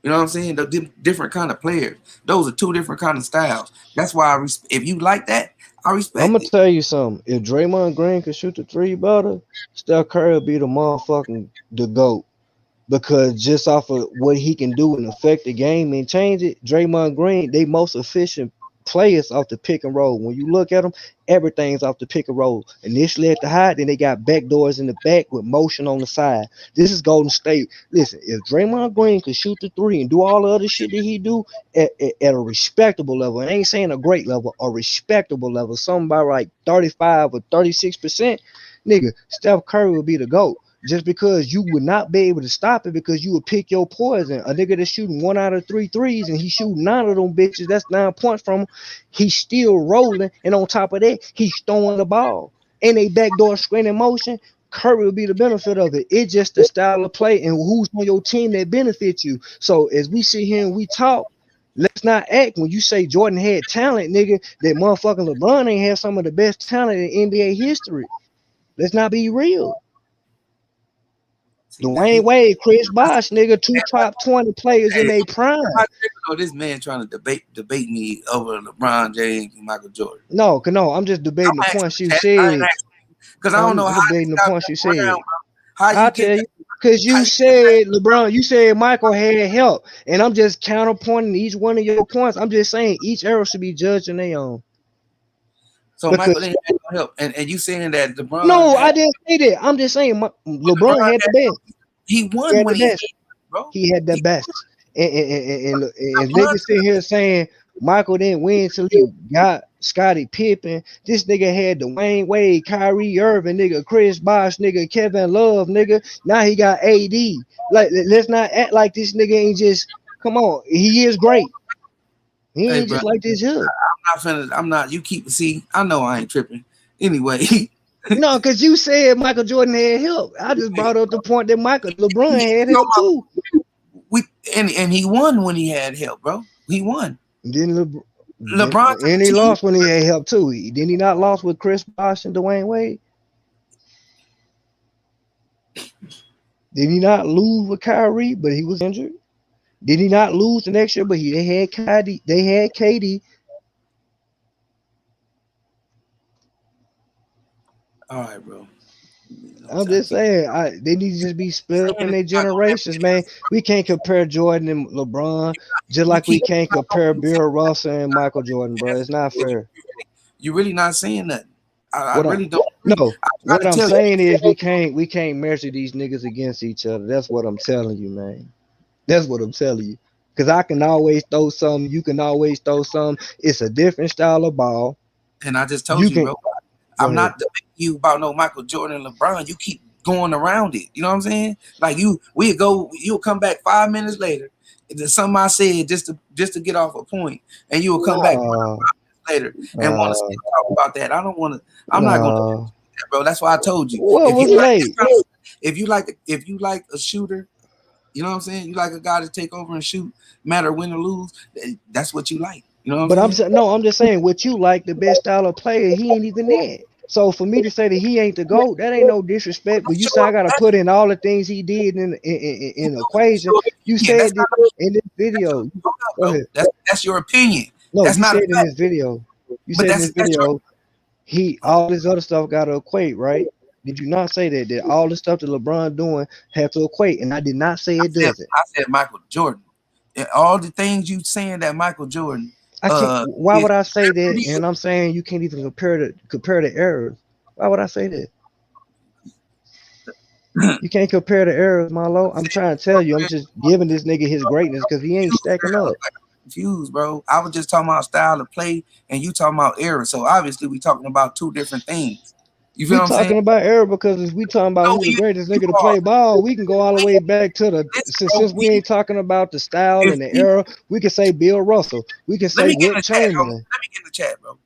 You know what I'm saying? The different kind of players. Those are two different kind of styles. That's why if you like that, I I'm respect gonna it. tell you something. If Draymond Green could shoot the three better, Steph Curry would be the motherfucking the GOAT. Because just off of what he can do and affect the game and change it, Draymond Green, they most efficient players off the pick and roll. When you look at them, everything's off the pick and roll. Initially at the high, then they got back doors in the back with motion on the side. This is Golden State. Listen, if Draymond Green could shoot the three and do all the other shit that he do at a respectable level, and I ain't saying a great level, a respectable level, something about like 35 or 36%, nigga, Steph Curry would be the GOAT just because you would not be able to stop it because you would pick your poison. A nigga that's shooting one out of three threes and he shooting nine of them bitches, that's 9 points from him. He's still rolling, and on top of that, he's throwing the ball. In a backdoor screening motion, Curry will be the benefit of it. It's just the style of play and who's on your team that benefits you. So as we sit here and we talk, let's not act when you say Jordan had talent, nigga, that motherfucking LeBron ain't had some of the best talent in NBA history. Let's not be real. See now Dwayne you Wade, Chris Bosh, nigga, two top 20 players in hey, their prime. I know this man trying to debate me over LeBron James and Michael Jordan. No, I'm just debating the I'm asking points you that. I ain't said. asking because I don't know I'm how debating this the got points you back around, said. bro. How you I'll get tell that? you. Because How you you get that? said, LeBron, you said Michael had help. And I'm just counterpointing each one of your points. I'm just saying each era should be judged in their own. So Michael Because, didn't have no help, and you saying that LeBron no, had I didn't say that. I'm just saying LeBron LeBron had the had best. he He won had when the he best. had, bro. He had the He best. And LeBron, niggas sit here saying Michael didn't win till he got Scottie Pippen. This nigga had Dwayne Wade, Kyrie Irving, nigga, Chris Bosh, nigga, Kevin Love, nigga. Now he got AD. Like, let's not act like this nigga ain't just. Come on, he is great. He hey, ain't bro, just like this here. I'm not. You keep see. I know I ain't tripping. Anyway, No, because you said Michael Jordan had help. I just brought up the point that Michael LeBron he, had help too. we and he won when he had help, bro. He won. Then LeBron took and the he team. lost when he had help too. Didn't he not lost with Chris Bosh and Dwayne Wade? Did he not lose with Kyrie, but he was injured? Did he not lose the next year, but they had KD? They had KD. All right, bro. I'm I just keep saying, they need to just be split up saying in it, their you're not gonna never generations, get man. this. We can't compare Jordan and LeBron just You like we keep can't compare Bill Russell and Michael Jordan, bro. It's not fair. you're really not saying nothing. I What I really don't agree. no, I try what to I'm tell you. saying is we can't measure these niggas against each other. That's what I'm telling you, man. That's what I'm telling you. Cause I can always throw some, you can always throw some. It's a different style of ball. And I just told You you, can bro. go I'm ahead. not debating you about no Michael Jordan and LeBron. You keep going around it. You know what I'm saying? Like you'll come back 5 minutes later. There's something I said just to get off a point, and you will come back No, later and want to no, still talk about that. I don't want to. I'm not gonna do no. that, bro. That's why I told you. What was late? If you like a shooter, you know what I'm saying. You like a guy to take over and shoot, matter win or lose. That's what you like. You know what I'm But saying? I'm just saying what you like the best style of player. He ain't even that. So for me to say that he ain't the GOAT, that ain't no disrespect. But you say I Sure. gotta put in all the things he did in the equation. Your You opinion. said this in this video. Hold up, Go bro. ahead. That's your opinion. No, That's you not a said in fact. this video. You But said in this that's your video. All this other stuff got to equate, right? Did you not say that all the stuff that LeBron doing have to equate? And I did not say it doesn't. I said Michael Jordan. And all the things you saying that Michael Jordan I can't. Why is would I say that? whatever it is, And I'm saying you can't even compare the errors. Why would I say that? You can't compare the errors, Marlo. I'm trying to tell you. I'm just giving this nigga his greatness because he ain't stacking up. confused, bro. I was just talking about style of play, and you talking about error. So obviously, we talking about two different things. You feel We what I'm saying? talking about error because if we talking about No, who the greatest you nigga to are. play ball, we can go all the way back to the Listen, since bro. we ain't talking about the style If and the we, era. We can say Bill Russell. We can let say me get in Wilt the chat, homie. Chamberlain. Let me get in the chat, bro.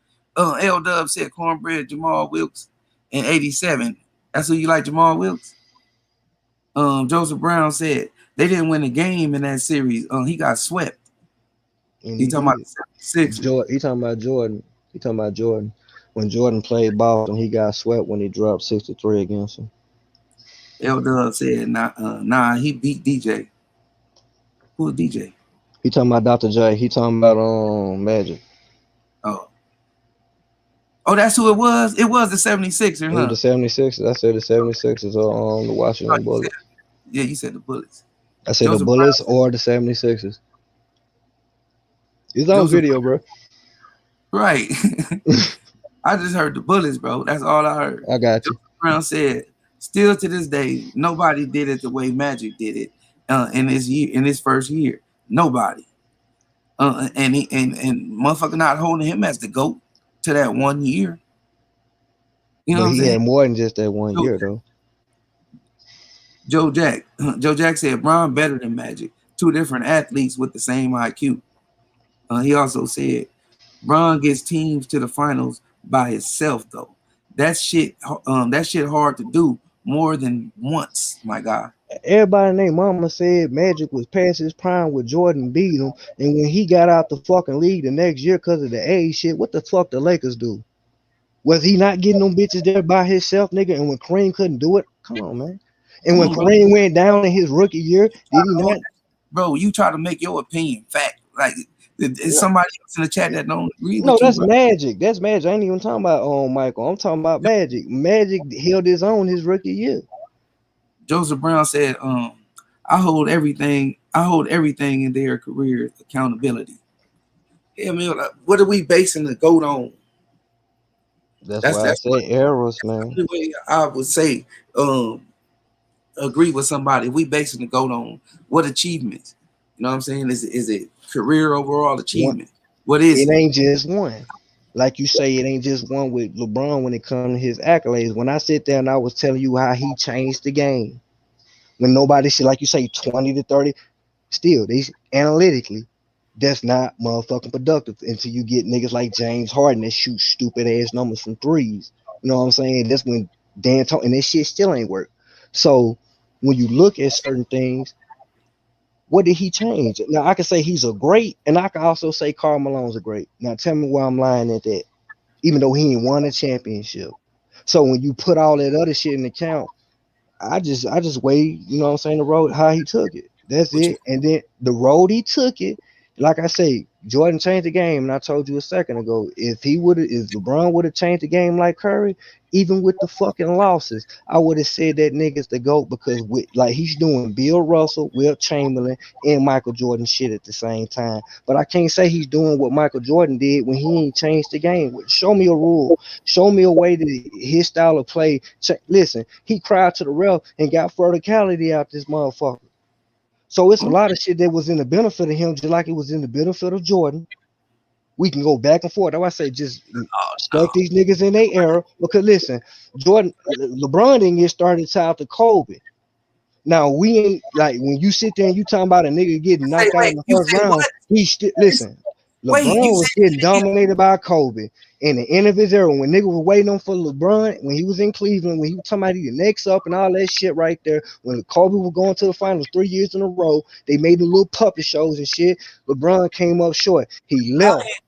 L Dub said Cornbread Jamal Wilkes in '87. That's who you like, Jamal Wilkes. Joseph Brown said they didn't win a game in that series. He got swept. And He he talking about did. the Sixers. He talking about Jordan. He talking about Jordan. When Jordan played Boston, he got swept when he dropped 63 against him. L Dub said, nah, he beat DJ. Who was DJ? He talking about Dr. J. He talking about Magic. Oh, that's who it was. It was the 76ers, It was huh? the 76ers. I said the 76ers or the Oh, Washington Bullets. yeah, you said the Bullets. I said the Joseph Bullets Brown. or the 76ers. It's on Joseph, video, bro. right. I just heard the Bullets, bro. That's all I heard. I got you. Joseph Brown said, still to this day, nobody did it the way Magic did it in his first year. Nobody. And motherfucker not holding him as the GOAT to that 1 year. You know But what I'm he saying? had more than just that one Joe, year, though. Joe Jack. Joe Jack said Bron better than Magic. Two different athletes with the same IQ. He also said Bron gets teams to the finals by himself though. That shit hard to do more than once, my guy. Everybody named Mama said Magic was past his prime with Jordan beat him. And when he got out the fucking league the next year because of the age shit, what the fuck the Lakers do? Was he not getting them bitches there by himself, nigga? And when Kareem couldn't do it, come on, man. And Come when on, bro. Kareem went down in his rookie year, did he not? Bro, you try to make your opinion fact. Like it's somebody else in the chat that don't agree No, with you, that's bro. Magic. That's Magic. I ain't even talking about Michael. I'm talking about Magic. Magic held his own his rookie year. Joseph Brown said, I hold everything in their career accountability. Yeah, man, like, what are we basing the GOAT on? That's That's why I that's what say errors, that's man. the only way I would say agree with somebody. We basing the GOAT on what achievements. You know what I'm saying? Is it career overall One, achievement? What is it it? ain't just one. Like you say, it ain't just one with LeBron when it comes to his accolades. When I sit there and I was telling you how he changed the game, when nobody should, like you say, 20 to 30, still, they analytically, that's not motherfucking productive until you get niggas like James Harden that shoot stupid ass numbers from threes. You know what I'm saying? That's when and that shit still ain't work. So when you look at certain things, what did he change? Now I can say he's a great, and I can also say Karl Malone's a great. Now tell me why I'm lying at that, even though he ain't won a championship. So when you put all that other shit in account, I just weigh, you know what I'm saying, the road, how he took it. That's What you it. And then the road he took it, like I say, Jordan changed the game. And I told you a second ago, if LeBron would have changed the game like Curry, even with the fucking losses, I would have said that nigga's the GOAT because with like he's doing Bill Russell, Will Chamberlain, and Michael Jordan shit at the same time. But I can't say he's doing what Michael Jordan did when he ain't changed the game. Show me a rule. Show me a way that his style of play. Listen, he cried to the ref and got verticality out this motherfucker. So it's a lot of shit that was in the benefit of him, just like it was in the benefit of Jordan. We can go back and forth. That's why I say just no. respect these niggas in their era. Because listen, LeBron didn't get started till after Kobe. Now we ain't like when you sit there and you talking about a nigga getting Say knocked out in wait, the you first say round. what? He still listen. Wait, LeBron you was said getting dominated by Kobe in the end of his era. When niggas was waiting on for LeBron, when he was in Cleveland, when he was talking about he the next up and all that shit right there. When Kobe was going to the finals 3 years in a row, they made the little puppet shows and shit. LeBron came up short. He how left.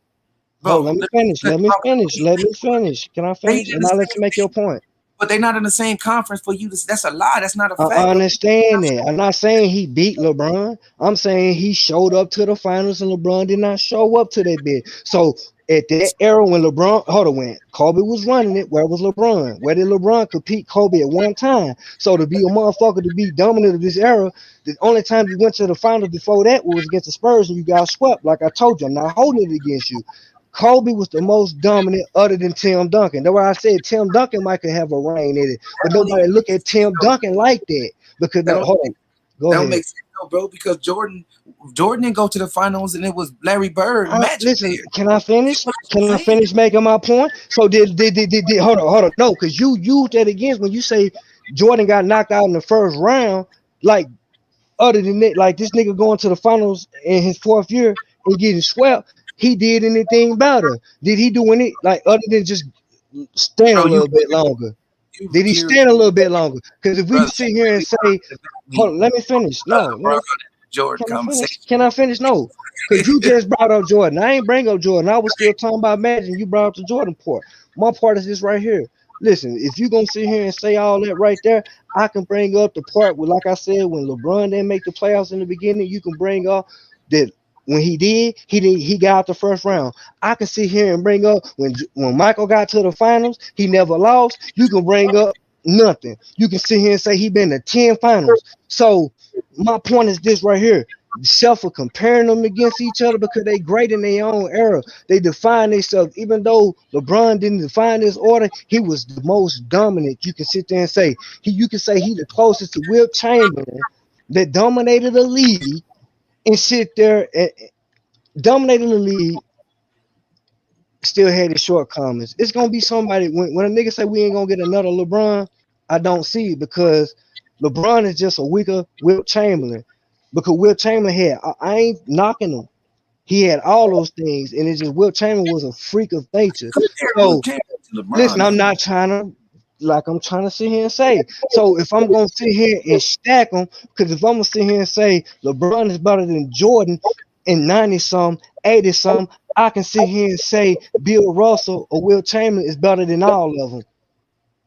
Hold, bro, let me finish. Let me finish. Let me finish. Can I they finish? in And the I'll let you same make your thing, point. but they're not in the same conference for you to. That's a lie. That's not a I fact, bro. understand that. I'm not saying he beat LeBron. I'm saying he showed up to the finals and LeBron did not show up to that bit. So At that era when LeBron, hold on, when Kobe was running it, where was LeBron? Where did LeBron compete Kobe at one time? So to be a motherfucker to be dominant of this era, the only time you went to the finals before that was against the Spurs and you got swept. Like I told you, I'm not holding it against you. Kobe was the most dominant other than Tim Duncan. That's why I said Tim Duncan might could have a reign in it, but That don't nobody even look at Tim Duncan like that because that don't, hold on, go that don't ahead. make sense, no, bro. Because Jordan didn't go to the finals, and it was Larry Bird, Magic Listen, there. can I finish? What Can you I saying? finish making my point? So did hold on. No, because you used that against when you say Jordan got knocked out in the first round. Like other than that, like this nigga going to the finals in his fourth year and getting swept, he did anything better? Did he do any like other than just stand a Bro, little bit longer? you Did he clearly, stand a little bit longer? Because if we brother, sit you here and clearly say, hold me on, let me finish. a No, LeBron and Jordan can I finish? conversation. Can I finish? No, because you just brought up Jordan. I ain't bring up Jordan. I was still talking about Magic. You brought up the Jordan part. My part is this right here. Listen, if you gonna sit here and say all that right there, I can bring up the part where, like I said, when LeBron didn't make the playoffs in the beginning, you can bring up that when he got out the first round. I can sit here and bring up when Michael got to the finals, he never lost. You can bring up nothing. You can sit here and say he been to 10 finals. So my point is this right here. Self of comparing them against each other because they great in their own era. They define themselves. Even though LeBron didn't define this order, he was the most dominant. You can sit there and say you can say he the closest to Will Chamberlain that dominated the league and sit there and dominating the league, still had his shortcomings. It's gonna be somebody when a nigga say we ain't gonna get another LeBron, I don't see it because LeBron is just a weaker Wilt Chamberlain. Because Wilt Chamberlain had, I ain't knocking him. He had all those things, and it's just Wilt Chamberlain was a freak of nature. Compare Will So Chamberlain to listen, LeBron, I'm though. not trying to like I'm trying to sit here and say. So if I'm gonna sit here and stack them, because if I'm gonna sit here and say LeBron is better than Jordan in 90 some, 80 some, I can sit here and say Bill Russell or Will Chamberlain is better than all of them.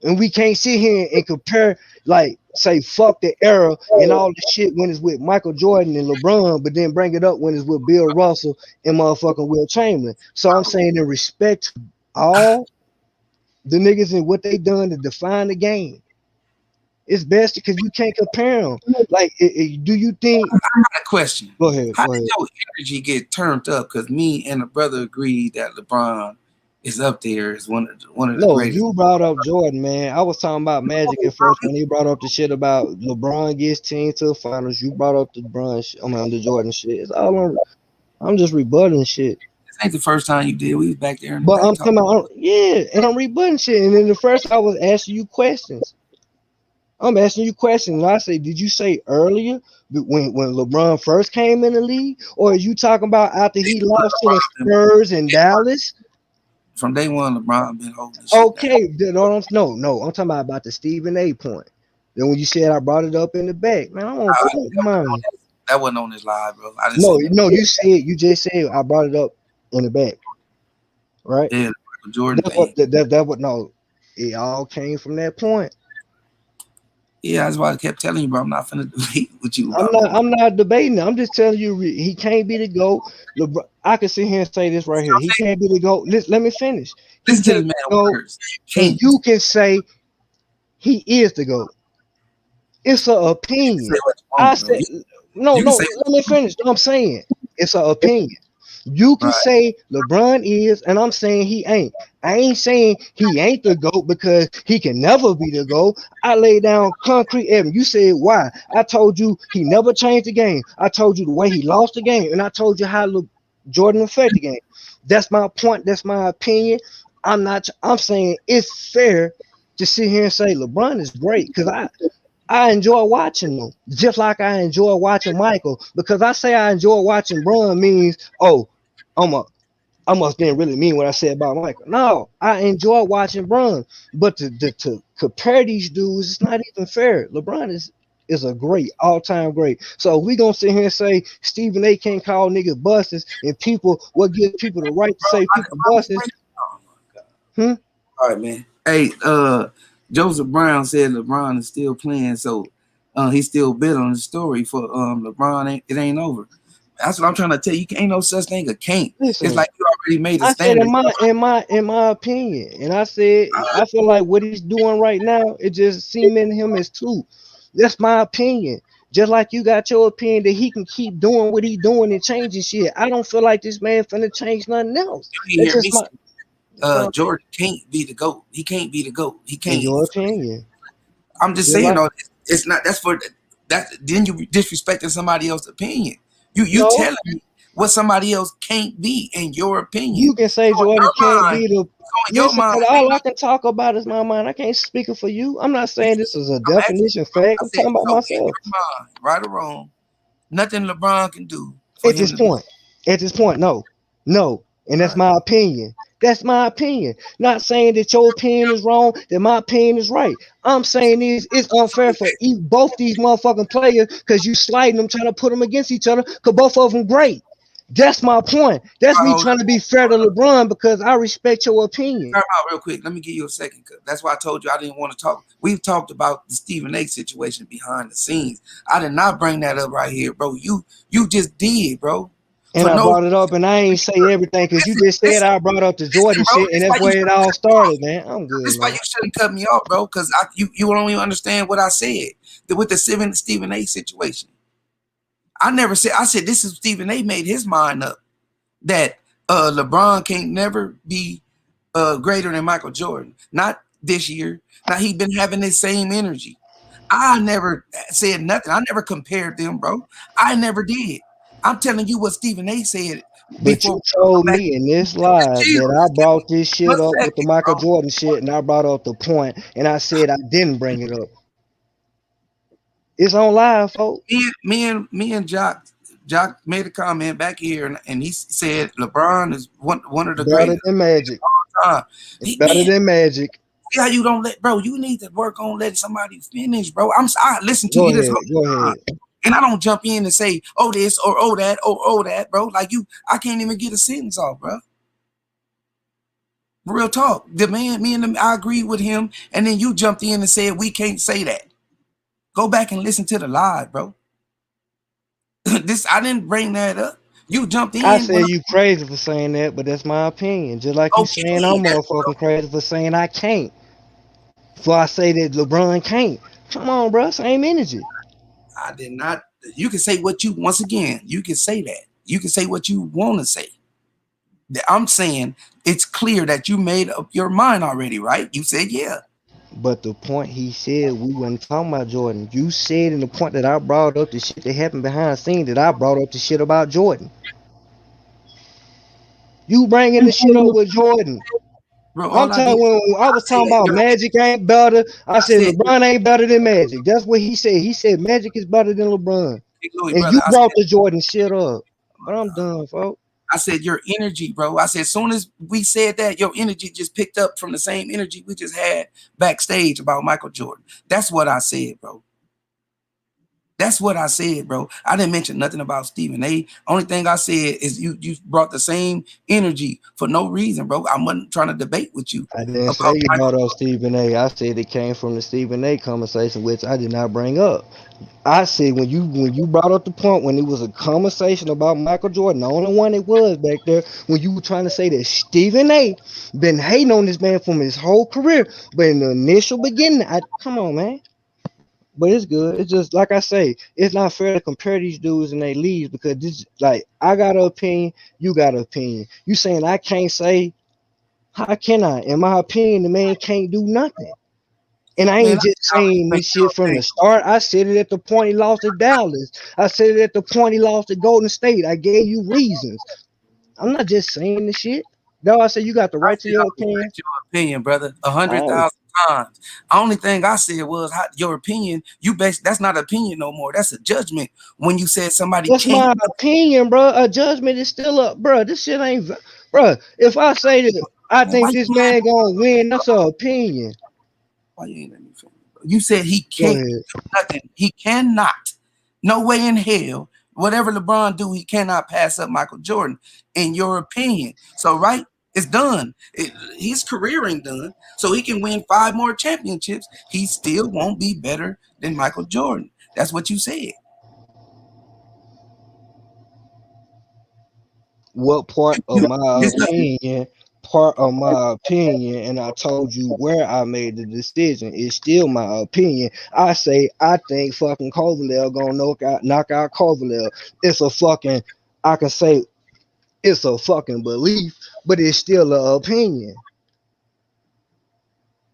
And we can't sit here and compare, like, say, fuck the era and all the shit when it's with Michael Jordan and LeBron, but then bring it up when it's with Bill Russell and motherfucking Will Chamberlain. So I'm saying in respect to all the niggas and what they done to define the game, it's best because you can't compare them. Like, do you think? I got a question. Go ahead. How Go did ahead. your energy get turned up? Because me and the brother agreed that LeBron is up there as one of the No, greatest. you brought up Jordan, man. I was talking about Magic at first when he brought up the shit about LeBron gets team to the finals. You brought up the the Jordan shit. It's all I'm just rebutting shit. This ain't the first time you did. We was back there in the But back I'm talking. talking about, yeah, and I'm rebutting shit. And then the first I was asking you questions. I'm asking you questions. And I say, did you say earlier when LeBron first came in the league, or are you talking about after he lost to the Spurs in Dallas? From day one, LeBron been holding this shit down. Okay, no, I'm talking about the Stephen A. point. Then when you said I brought it up in the back, man, I'm on point, man. That wasn't on his live, bro. I didn't say No, that. no, you just said I brought it up in the back, right? Yeah, the Michael Jordan That's what thing. that what no, it all came from that point. Yeah, that's why I kept telling you, bro. I'm not finna debate with you I'm about not LeBron. I'm not debating. I'm just telling you he can't be the GOAT. LeBron, I can sit here and say this right here. He can't be the GOAT. Let me finish. He Listen to can't this be man the GOAT, words. and Can't. you can say he is the GOAT. It's an You can say opinion. what you I want, bro. said no, You can no. say Let me finish. I'm saying it's an opinion. You can right. say LeBron is, and I'm saying he ain't. I ain't saying he ain't the GOAT because he can never be the GOAT. I lay down concrete evidence. You said why? I told you he never changed the game. I told you the way he lost the game, and I told you how Jordan affected the game. That's my point. That's my opinion. I'm not. I'm saying it's fair to sit here and say LeBron is great because I enjoy watching them, just like I enjoy watching Michael. Because I say I enjoy watching Bron means, oh, I'm a I must didn't really mean what I said about Michael. No, I enjoy watching Bron, but to compare these dudes, it's not even fair. LeBron is a great all-time great. So if we gonna sit here and say Stephen A can't call niggas busters and people what gives people the right to say people busters? Oh my God. Hmm? All right, man. Hey, Joseph Brown said LeBron is still playing, so he's still bid on the story for LeBron. It ain't over. That's what I'm trying to tell you. Ain't no such thing as can't. It's Listen, like you already made a I said standard. in my opinion, and I said I feel like what he's doing right now, it just cementing him as two. That's my opinion. Just like you got your opinion that he can keep doing what he doing and changing shit. I don't feel like this man finna change nothing else. You That's hear just me? my Jordan can't be the GOAT. He can't be the GOAT. He in can't. your opinion. I'm just Just saying, like though, it's not. That's for that. Then you disrespecting somebody else's opinion. You no, telling me what somebody else can't be in your opinion. you can say So in Jordan your can't mind, be the so in your listen, mind, but ain't all no. I can talk about is my mind. I can't speak it for you. I'm not saying this is a I'm asking definition you, bro. fact. I I'm said talking about so in myself. your mind, right or wrong, nothing LeBron can do for At him this to be. point, at this point, no, and All that's right. my opinion. That's my opinion. Not saying that your opinion is wrong, that my opinion is right. I'm saying is it's unfair for both these motherfucking players because you sliding them, trying to put them against each other. Cause both of them great. That's my point. That's me Hold trying to be fair to LeBron because I respect your opinion. time out real quick. Let me give you a second. 'Cause that's why I told you I didn't want to talk. We've talked about the Stephen A. situation behind the scenes. I did not bring that up right here, bro. You just did, bro. And For I no brought it up, and I ain't say everything because you listen, just said listen, I brought up the listen, Jordan bro. shit, and that's where it all started, man. I'm good, This why man. you shouldn't cut me off, bro. Because you don't even understand what I said with the Stephen A. situation. I never said. I said this is Stephen A. made his mind up that LeBron can't never be greater than Michael Jordan. Not this year. Now he been having this same energy. I never said nothing. I never compared them, bro. I never did. I'm telling you what Stephen A. said But before you we told come back. me in this live Chill. that I Just give me brought this one shit up with the second, Michael bro. Jordan shit, and I brought up the point, and I said I didn't bring it up. It's on live, folks. Me and Jock made a comment back here, and he said LeBron is one of the Better greatest than Magic. of all time. It's better Man, than Magic. see how you don't let, bro. You need to work on letting somebody finish, bro. I listen to Go you this ahead. whole Go ahead. time, and I don't jump in and say, oh this or oh that or oh that, bro. Like you, I can't even get a sentence off, bro. Real talk. The man, me and him, I agreed with him, and then you jumped in and said we can't say that. Go back and listen to the live, bro. This I didn't bring that up. You jumped I in when said you crazy for saying that, but that's my opinion. Just like you saying okay. I'm That's motherfucking crazy for saying I can't. For I say that LeBron can't. Come on, bro. Same energy. I did not. You can say what you once again. You can say that. You can say what you want to say. I'm saying it's clear that you made up your mind already, right? You said yeah. But the point he said, we wasn't talking about Jordan. You said in the point that I brought up the shit that happened behind the scene that I brought up the shit about Jordan. You bringing the shit up with Jordan. Bro, I'm all I did, talking when I I was said talking about your Magic ain't better. I I said said LeBron ain't better than Magic. That's what he said. He said Magic is better than LeBron. Big Louis, And brother. you brought the Jordan shit up. But I'm done, folks. I said your energy, bro. I said as soon as we said that, your energy just picked up from the same energy we just had backstage about Michael Jordan. That's what I said, bro. That's what I said, bro. I didn't mention nothing about Stephen A. Only thing I said is you brought the same energy for no reason, bro. I wasn't trying to debate with you I didn't say about you Michael. brought up Stephen A. I said it came from the Stephen A. conversation, which I did not bring up. I said when you brought up the point when it was a conversation about Michael Jordan, the only one it was back there, when you were trying to say that Stephen A. been hating on this man from his whole career, but in the initial beginning, come on, man. But it's good. It's just like I say, it's not fair to compare these dudes and they leaves because this like I got an opinion, you got an opinion. You saying I can't say, how can I? In my opinion, the man can't do nothing. And I Man, ain't just I saying respect this your shit from the opinion. start. I said it at the point he lost to Dallas. I said it at the point he lost to Golden State. I gave you reasons. I'm not just saying the shit. No, I said you got the I right to said I your opinion. respect your opinion, brother. A All hundred right. thousand times. Only thing I said was your opinion. That's not opinion no more. That's a judgment. When you said somebody That's can't, my opinion, bro. A judgment is still up, bro. This shit ain't, bro. If I say that I man, why think you this man gonna win, that's an opinion. why you ain't let me finish? You said he Go can't ahead. do nothing. He cannot. No way in hell. Whatever LeBron do, he cannot pass up Michael Jordan. In your opinion, so right, it's done. His career ain't done. So he can win 5 more championships. He still won't be better than Michael Jordan. That's what you said. what part of You, my listen, opinion, and I told you where I made the decision. It's still my opinion. I say I think fucking Kovalev gonna knock out Kovalev. It's a fucking, I can say it's a fucking belief, but it's still an opinion.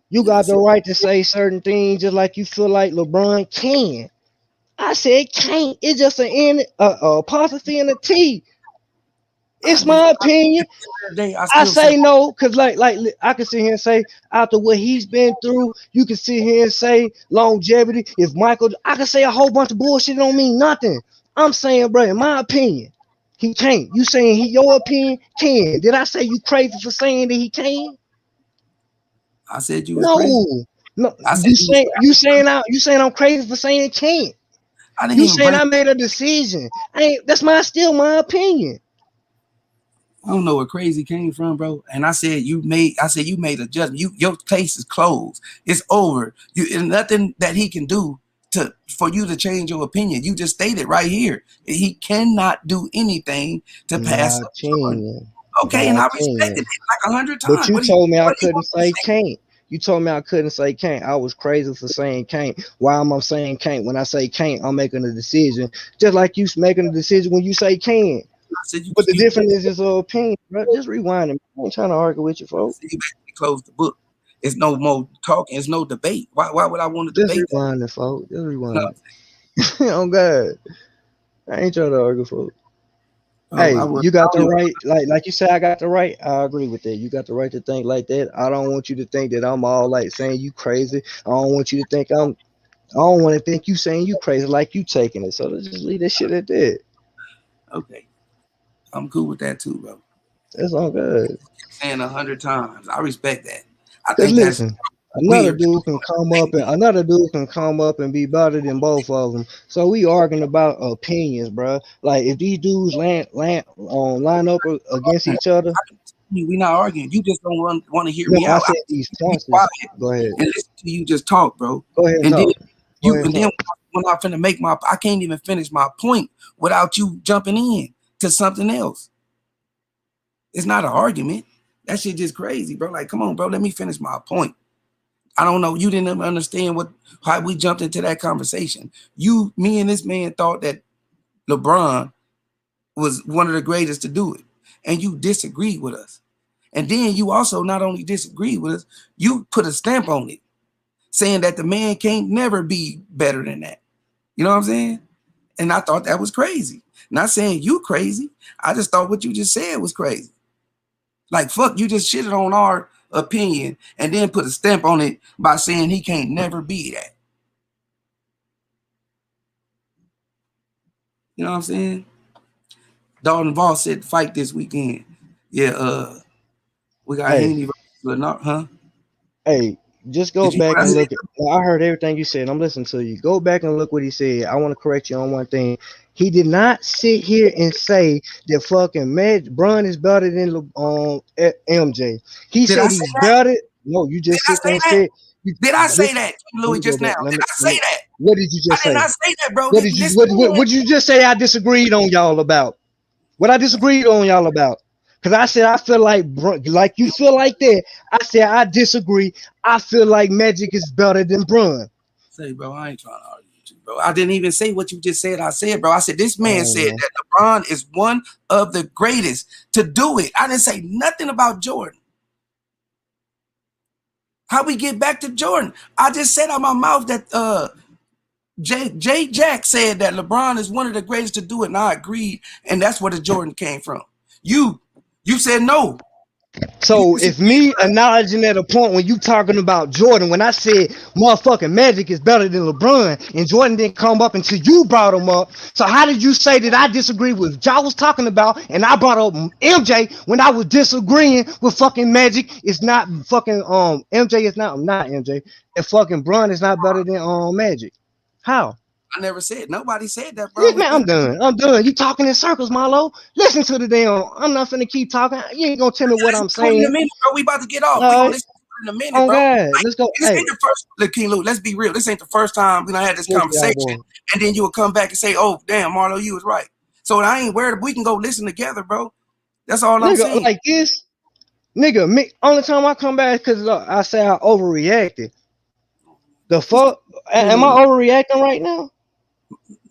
You yeah, got that's the it. right to say certain things just like you feel like LeBron can. I said can't. It's just an N, a apostrophe and a T. I It's did. my opinion. I I still say say no, cause like I can sit here and say after what he's been through, you can sit here and say longevity. If Michael, I can say a whole bunch of bullshit. It don't mean nothing. I'm saying, bro, in my opinion, he can't. You saying he your opinion can? Did I say you crazy for saying that he can? I said you was crazy. No, no. I said You saying I'm crazy for saying can't. I didn't You even saying bring. I made a decision. I ain't. That's my still my opinion. I don't know where crazy came from, bro. And I said you made. I said you made a judgment. Your case is closed. It's over. There's nothing that he can do for you to change your opinion. You just stated right here he cannot do anything to pass My up Jordan. opinion. Okay, and My I respected opinion. it like 100 times. But you told me I What do you couldn't want me to say say? can't. You told me I couldn't say can't. I was crazy for saying can't. Why am I saying can't? When I say can't, I'm making a decision. Just like you making a decision when you say can. I said But the you difference is just an opinion, bro. Just rewind it. I ain't trying to argue with you, folks. you basically closed the book. It's no more talking. It's no debate. Why would I want to Just debate that? rewind it, folks. Just No, rewind it. Oh God. I ain't trying to argue, folks. bro, Hey, you got the right, like you said, I got the right. I agree with that. You got the right to think like that. I don't want you to think that I'm all like saying you crazy. I don't want you to think I don't want to think you saying you crazy like you taking it. So let's just leave that shit at that. okay. I'm cool with that too, bro. That's all good. Saying 100 times. I respect that. I Cause think that's listen, weird. another dude can come up and be better than both of them. So we arguing about opinions, bro. Like if these dudes line up against each other. We're not arguing. You just don't want to hear No, me I out. I said just these need to be points quiet is. Go ahead. and listen to you just talk, bro. Go ahead and And then talk. Go ahead and and then talk. when I finna make I can't even finish my point without you jumping in to something else. It's not an argument. That shit just crazy, bro. Like, come on, bro. Let me finish my point. I don't know. You didn't understand how we jumped into that conversation. Me and this man thought that LeBron was one of the greatest to do it. And you disagreed with us. And then you also not only disagreed with us, you put a stamp on it, saying that the man can't never be better than that. You know what I'm saying? And I thought that was crazy. Not saying you crazy. I just thought what you just said was crazy. Like, fuck, you just shitted on our opinion and then put a stamp on it by saying he can't never be that. You know what I'm saying? Dalton Voss said fight this weekend. Yeah, we got Hey, Haney versus Linares, huh? hey, just go Did you hear back what I and said? look at. Well, I heard everything you said. I'm listening to you. Go back and look what he said. I want to correct you on one thing. He did not sit here and say that fucking Bron is better than MJ. He Did I said say he's that? better. No, you Did just I sit there say and that? said. You Did I say just that, let Louis, me go just now? back. Did I say that? What did you I just did say? not say that, bro. What did you Listen, what did you just say? I disagreed on y'all about. What I disagreed on y'all about. Because I said I feel like you feel like that. I said I disagree. I feel like Magic is better than Brun. say, bro, I ain't trying to argue with you, bro. I didn't even say what you just said. I said, bro, I said this man said Oh, that LeBron is one of the greatest to do it. I didn't say nothing about Jordan. How we get back to Jordan? I just said out my mouth that J Jack said that LeBron is one of the greatest to do it, and I agreed, and that's where the Jordan came from. You you said no. You so if disagreed me with us. acknowledging at a point when you talking about Jordan, when I said motherfucking Magic is better than LeBron, and Jordan didn't come up until you brought him up. So how did you say that I disagree with what y'all was talking about, and I brought up MJ when I was disagreeing with fucking Magic? It's not fucking MJ is not MJ. And fucking Bron is not better than Magic. How? I never said nobody said that, bro. Yeah, man, I'm done. I'm done. You talking in circles, Marlo. Listen to the damn. I'm not finna keep talking. You ain't gonna tell me what Listen I'm to it in a saying. minute, bro. We about to get off. We All gonna right. listen to it in a minute, On bro. God. Let's go. This Hey, ain't the first. Look, King Luke, let's be real. This ain't the first time we done had this push y'all conversation, boy. and then you will come back and say, "Oh, damn, Marlo, you was right." So I ain't worried. We can go listen together, bro. That's all I'm Nigga, saying. like this, nigga, me only time I come back because I say I overreacted. The It's fuck? Am I overreacting right now?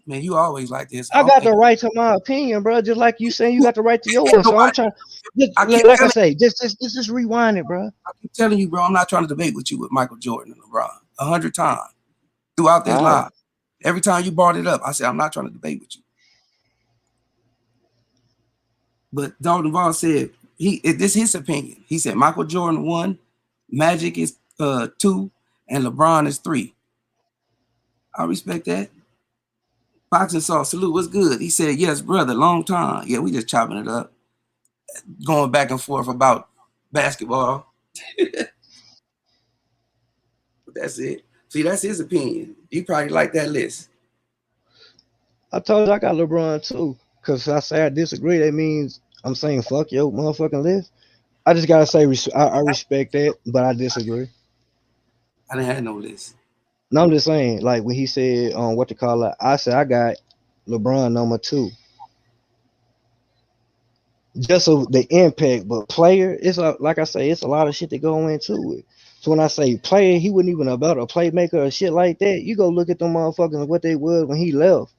man, you always like this. I got the right to my opinion, bro. Just like you saying you got the right to yours. So I'm Nobody. trying, just, I keep like I telling say, just rewind it, bro. I keep telling you, bro. I'm not trying to debate with you with Michael Jordan and LeBron 100 times throughout this All right. live. Every time you brought it up, I said I'm not trying to debate with you. But Dalton Vaughn said this is his opinion. He said Michael Jordan 1, Magic is 2, and LeBron is 3. I respect that. Boxing Saw salute was good. He said, yes, brother, long time. Yeah, we just chopping it up, going back and forth about basketball. But that's it. See, that's his opinion. You probably like that list. I told you I got LeBron too. Cause I say I disagree. That means I'm saying fuck your motherfucking list. I just gotta say I respect that, but I disagree. I didn't have no list. No, I'm just saying, like when he said what to call it, I said I got LeBron number 2. Just so the impact, but player, like I say, it's a lot of shit that go into it. So when I say player, he wasn't even a better playmaker or shit like that. You go look at them motherfuckers what they was when he left.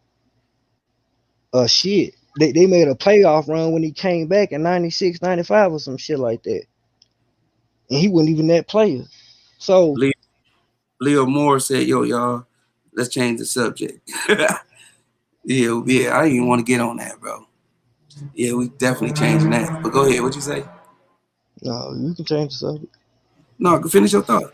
Shit. They made a playoff run when he came back in 96, 95 or some shit like that. And he wasn't even that player. So Leo Moore said, yo, y'all, let's change the subject. Yeah, I didn't even want to get on that, bro. Yeah, we definitely changing that. But go ahead, what you say? no, you can change the subject. No, finish your thought.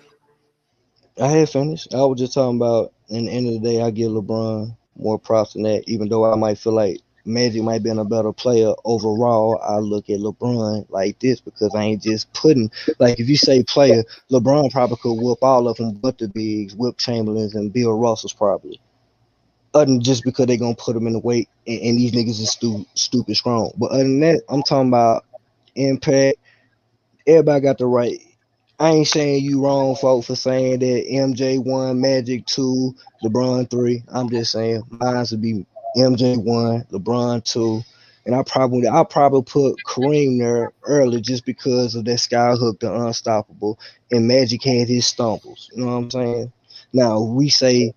I had finished. I was just talking about in the end of the day, I give LeBron more props than that. Even though I might feel like Magic might be a better player overall, I look at LeBron like this because I ain't just putting like if you say player, LeBron probably could whoop all of them but the bigs, whip Chamberlains and Bill Russell's probably. Other than just because they gonna put them in the weight and these niggas is stupid strong. But other than that, I'm talking about impact. Everybody got the right. I ain't saying you wrong, folks, for saying that MJ 1, Magic 2, LeBron 3. I'm just saying mine would be MJ 1, LeBron 2, and I probably put Kareem there early just because of that skyhook, the unstoppable, and Magic had his stumbles. You know what I'm saying? Now we say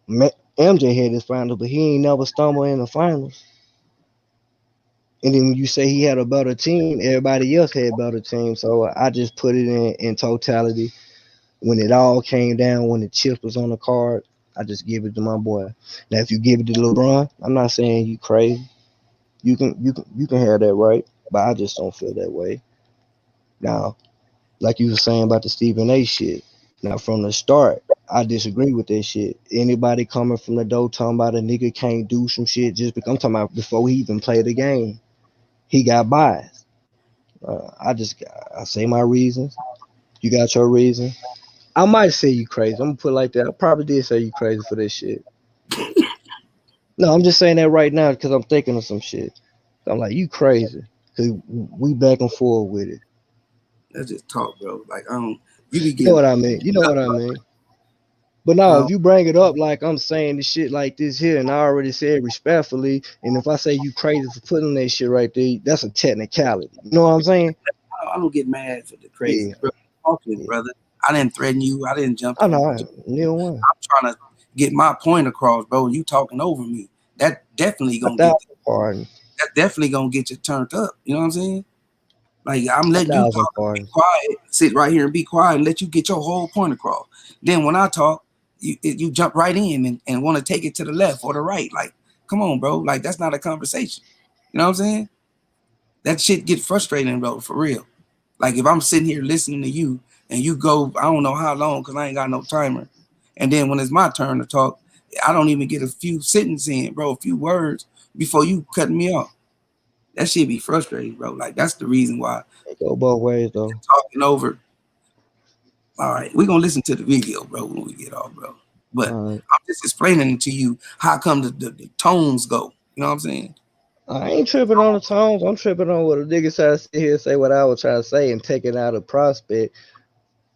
MJ had his finals, but he ain't never stumbled in the finals. And then when you say he had a better team, everybody else had better teams. So I just put it in totality. When it all came down, when the chips was on the card, I just give it to my boy. Now, if you give it to LeBron, I'm not saying you crazy. You can have that right, but I just don't feel that way. Now, like you were saying about the Stephen A. shit. Now, from the start, I disagree with that shit. Anybody coming from the door talking about a nigga can't do some shit just because I'm talking about before he even played the game, he got biased. I say my reasons. You got your reason. I might say you crazy. I'm gonna put it like that. I probably did say you crazy for this shit. No, I'm just saying that right now because I'm thinking of some shit. I'm like, you crazy. Cause we back and forth with it. Let's just talk, bro. Like I don't. You be You know getting. what I mean? You know what I mean? But no, Um, if you bring it up like I'm saying this shit like this here, and I already said respectfully, and if I say you crazy for putting that shit right there, that's a technicality. You know what I'm saying? I don't get mad for the crazy, Yeah, bro. Talking, yeah. brother. I didn't threaten you. I didn't jump I to you. know. Neither one. I'm trying to get my point across, bro. You talking over me. That definitely A gonna get. thousand pardon. That definitely gonna get you turned up. You know what I'm saying? Like I'm A letting you thousand talk, be pardons. quiet, sit right here and be quiet, and let you get your whole point across. Then when I talk, you jump right in and want to take it to the left or the right. Like, come on, bro. Like that's not a conversation. You know what I'm saying? That shit get frustrating, bro, for real. Like if I'm sitting here listening to you and you go, I don't know how long because I ain't got no timer. And then when it's my turn to talk, I don't even get a few sentences in, bro, a few words before you cutting me off. That shit be frustrating, bro. Like that's the reason why It go both ways though. talking over. All right, we're gonna listen to the video, bro, when we get off, bro. But All right. I'm just explaining to you how come the tones go. You know what I'm saying? I ain't tripping on the tones. I'm tripping on what a nigga try to sit here and say what I was trying to say and take it out of prospect.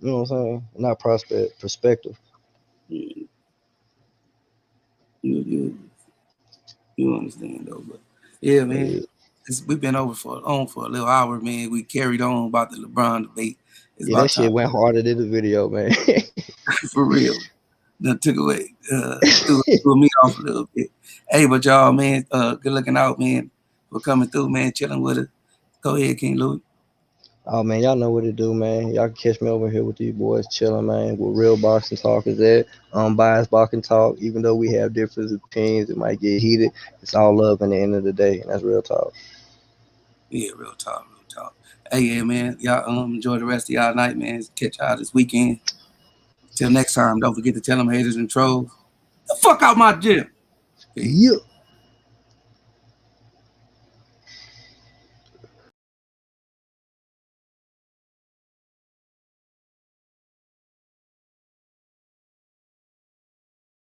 You know what I'm saying? Not prospect, perspective. You you you, you understand though, but yeah, man. Yeah. we've been over for a little hour, man. We carried on about the LeBron debate. It's Yeah, that about time shit went harder than the video, man. for real. Done took away, threw me off a little bit. Hey, but y'all, man, good looking out, man, for coming through, man, chilling with us. Go ahead, King Louis. Oh man, y'all know what to do, man. Y'all can catch me over here with these boys chilling, man. With real boxing talk is that unbiased boxing talk. Even though we have different opinions, it might get heated. It's all love in the end of the day, and that's real talk. Yeah, real talk, real talk. Hey, yeah, man, y'all enjoy the rest of y'all night, man. Catch y'all this weekend. Till next time, don't forget to tell them haters and trolls, the fuck out my gym. Peace. Yeah.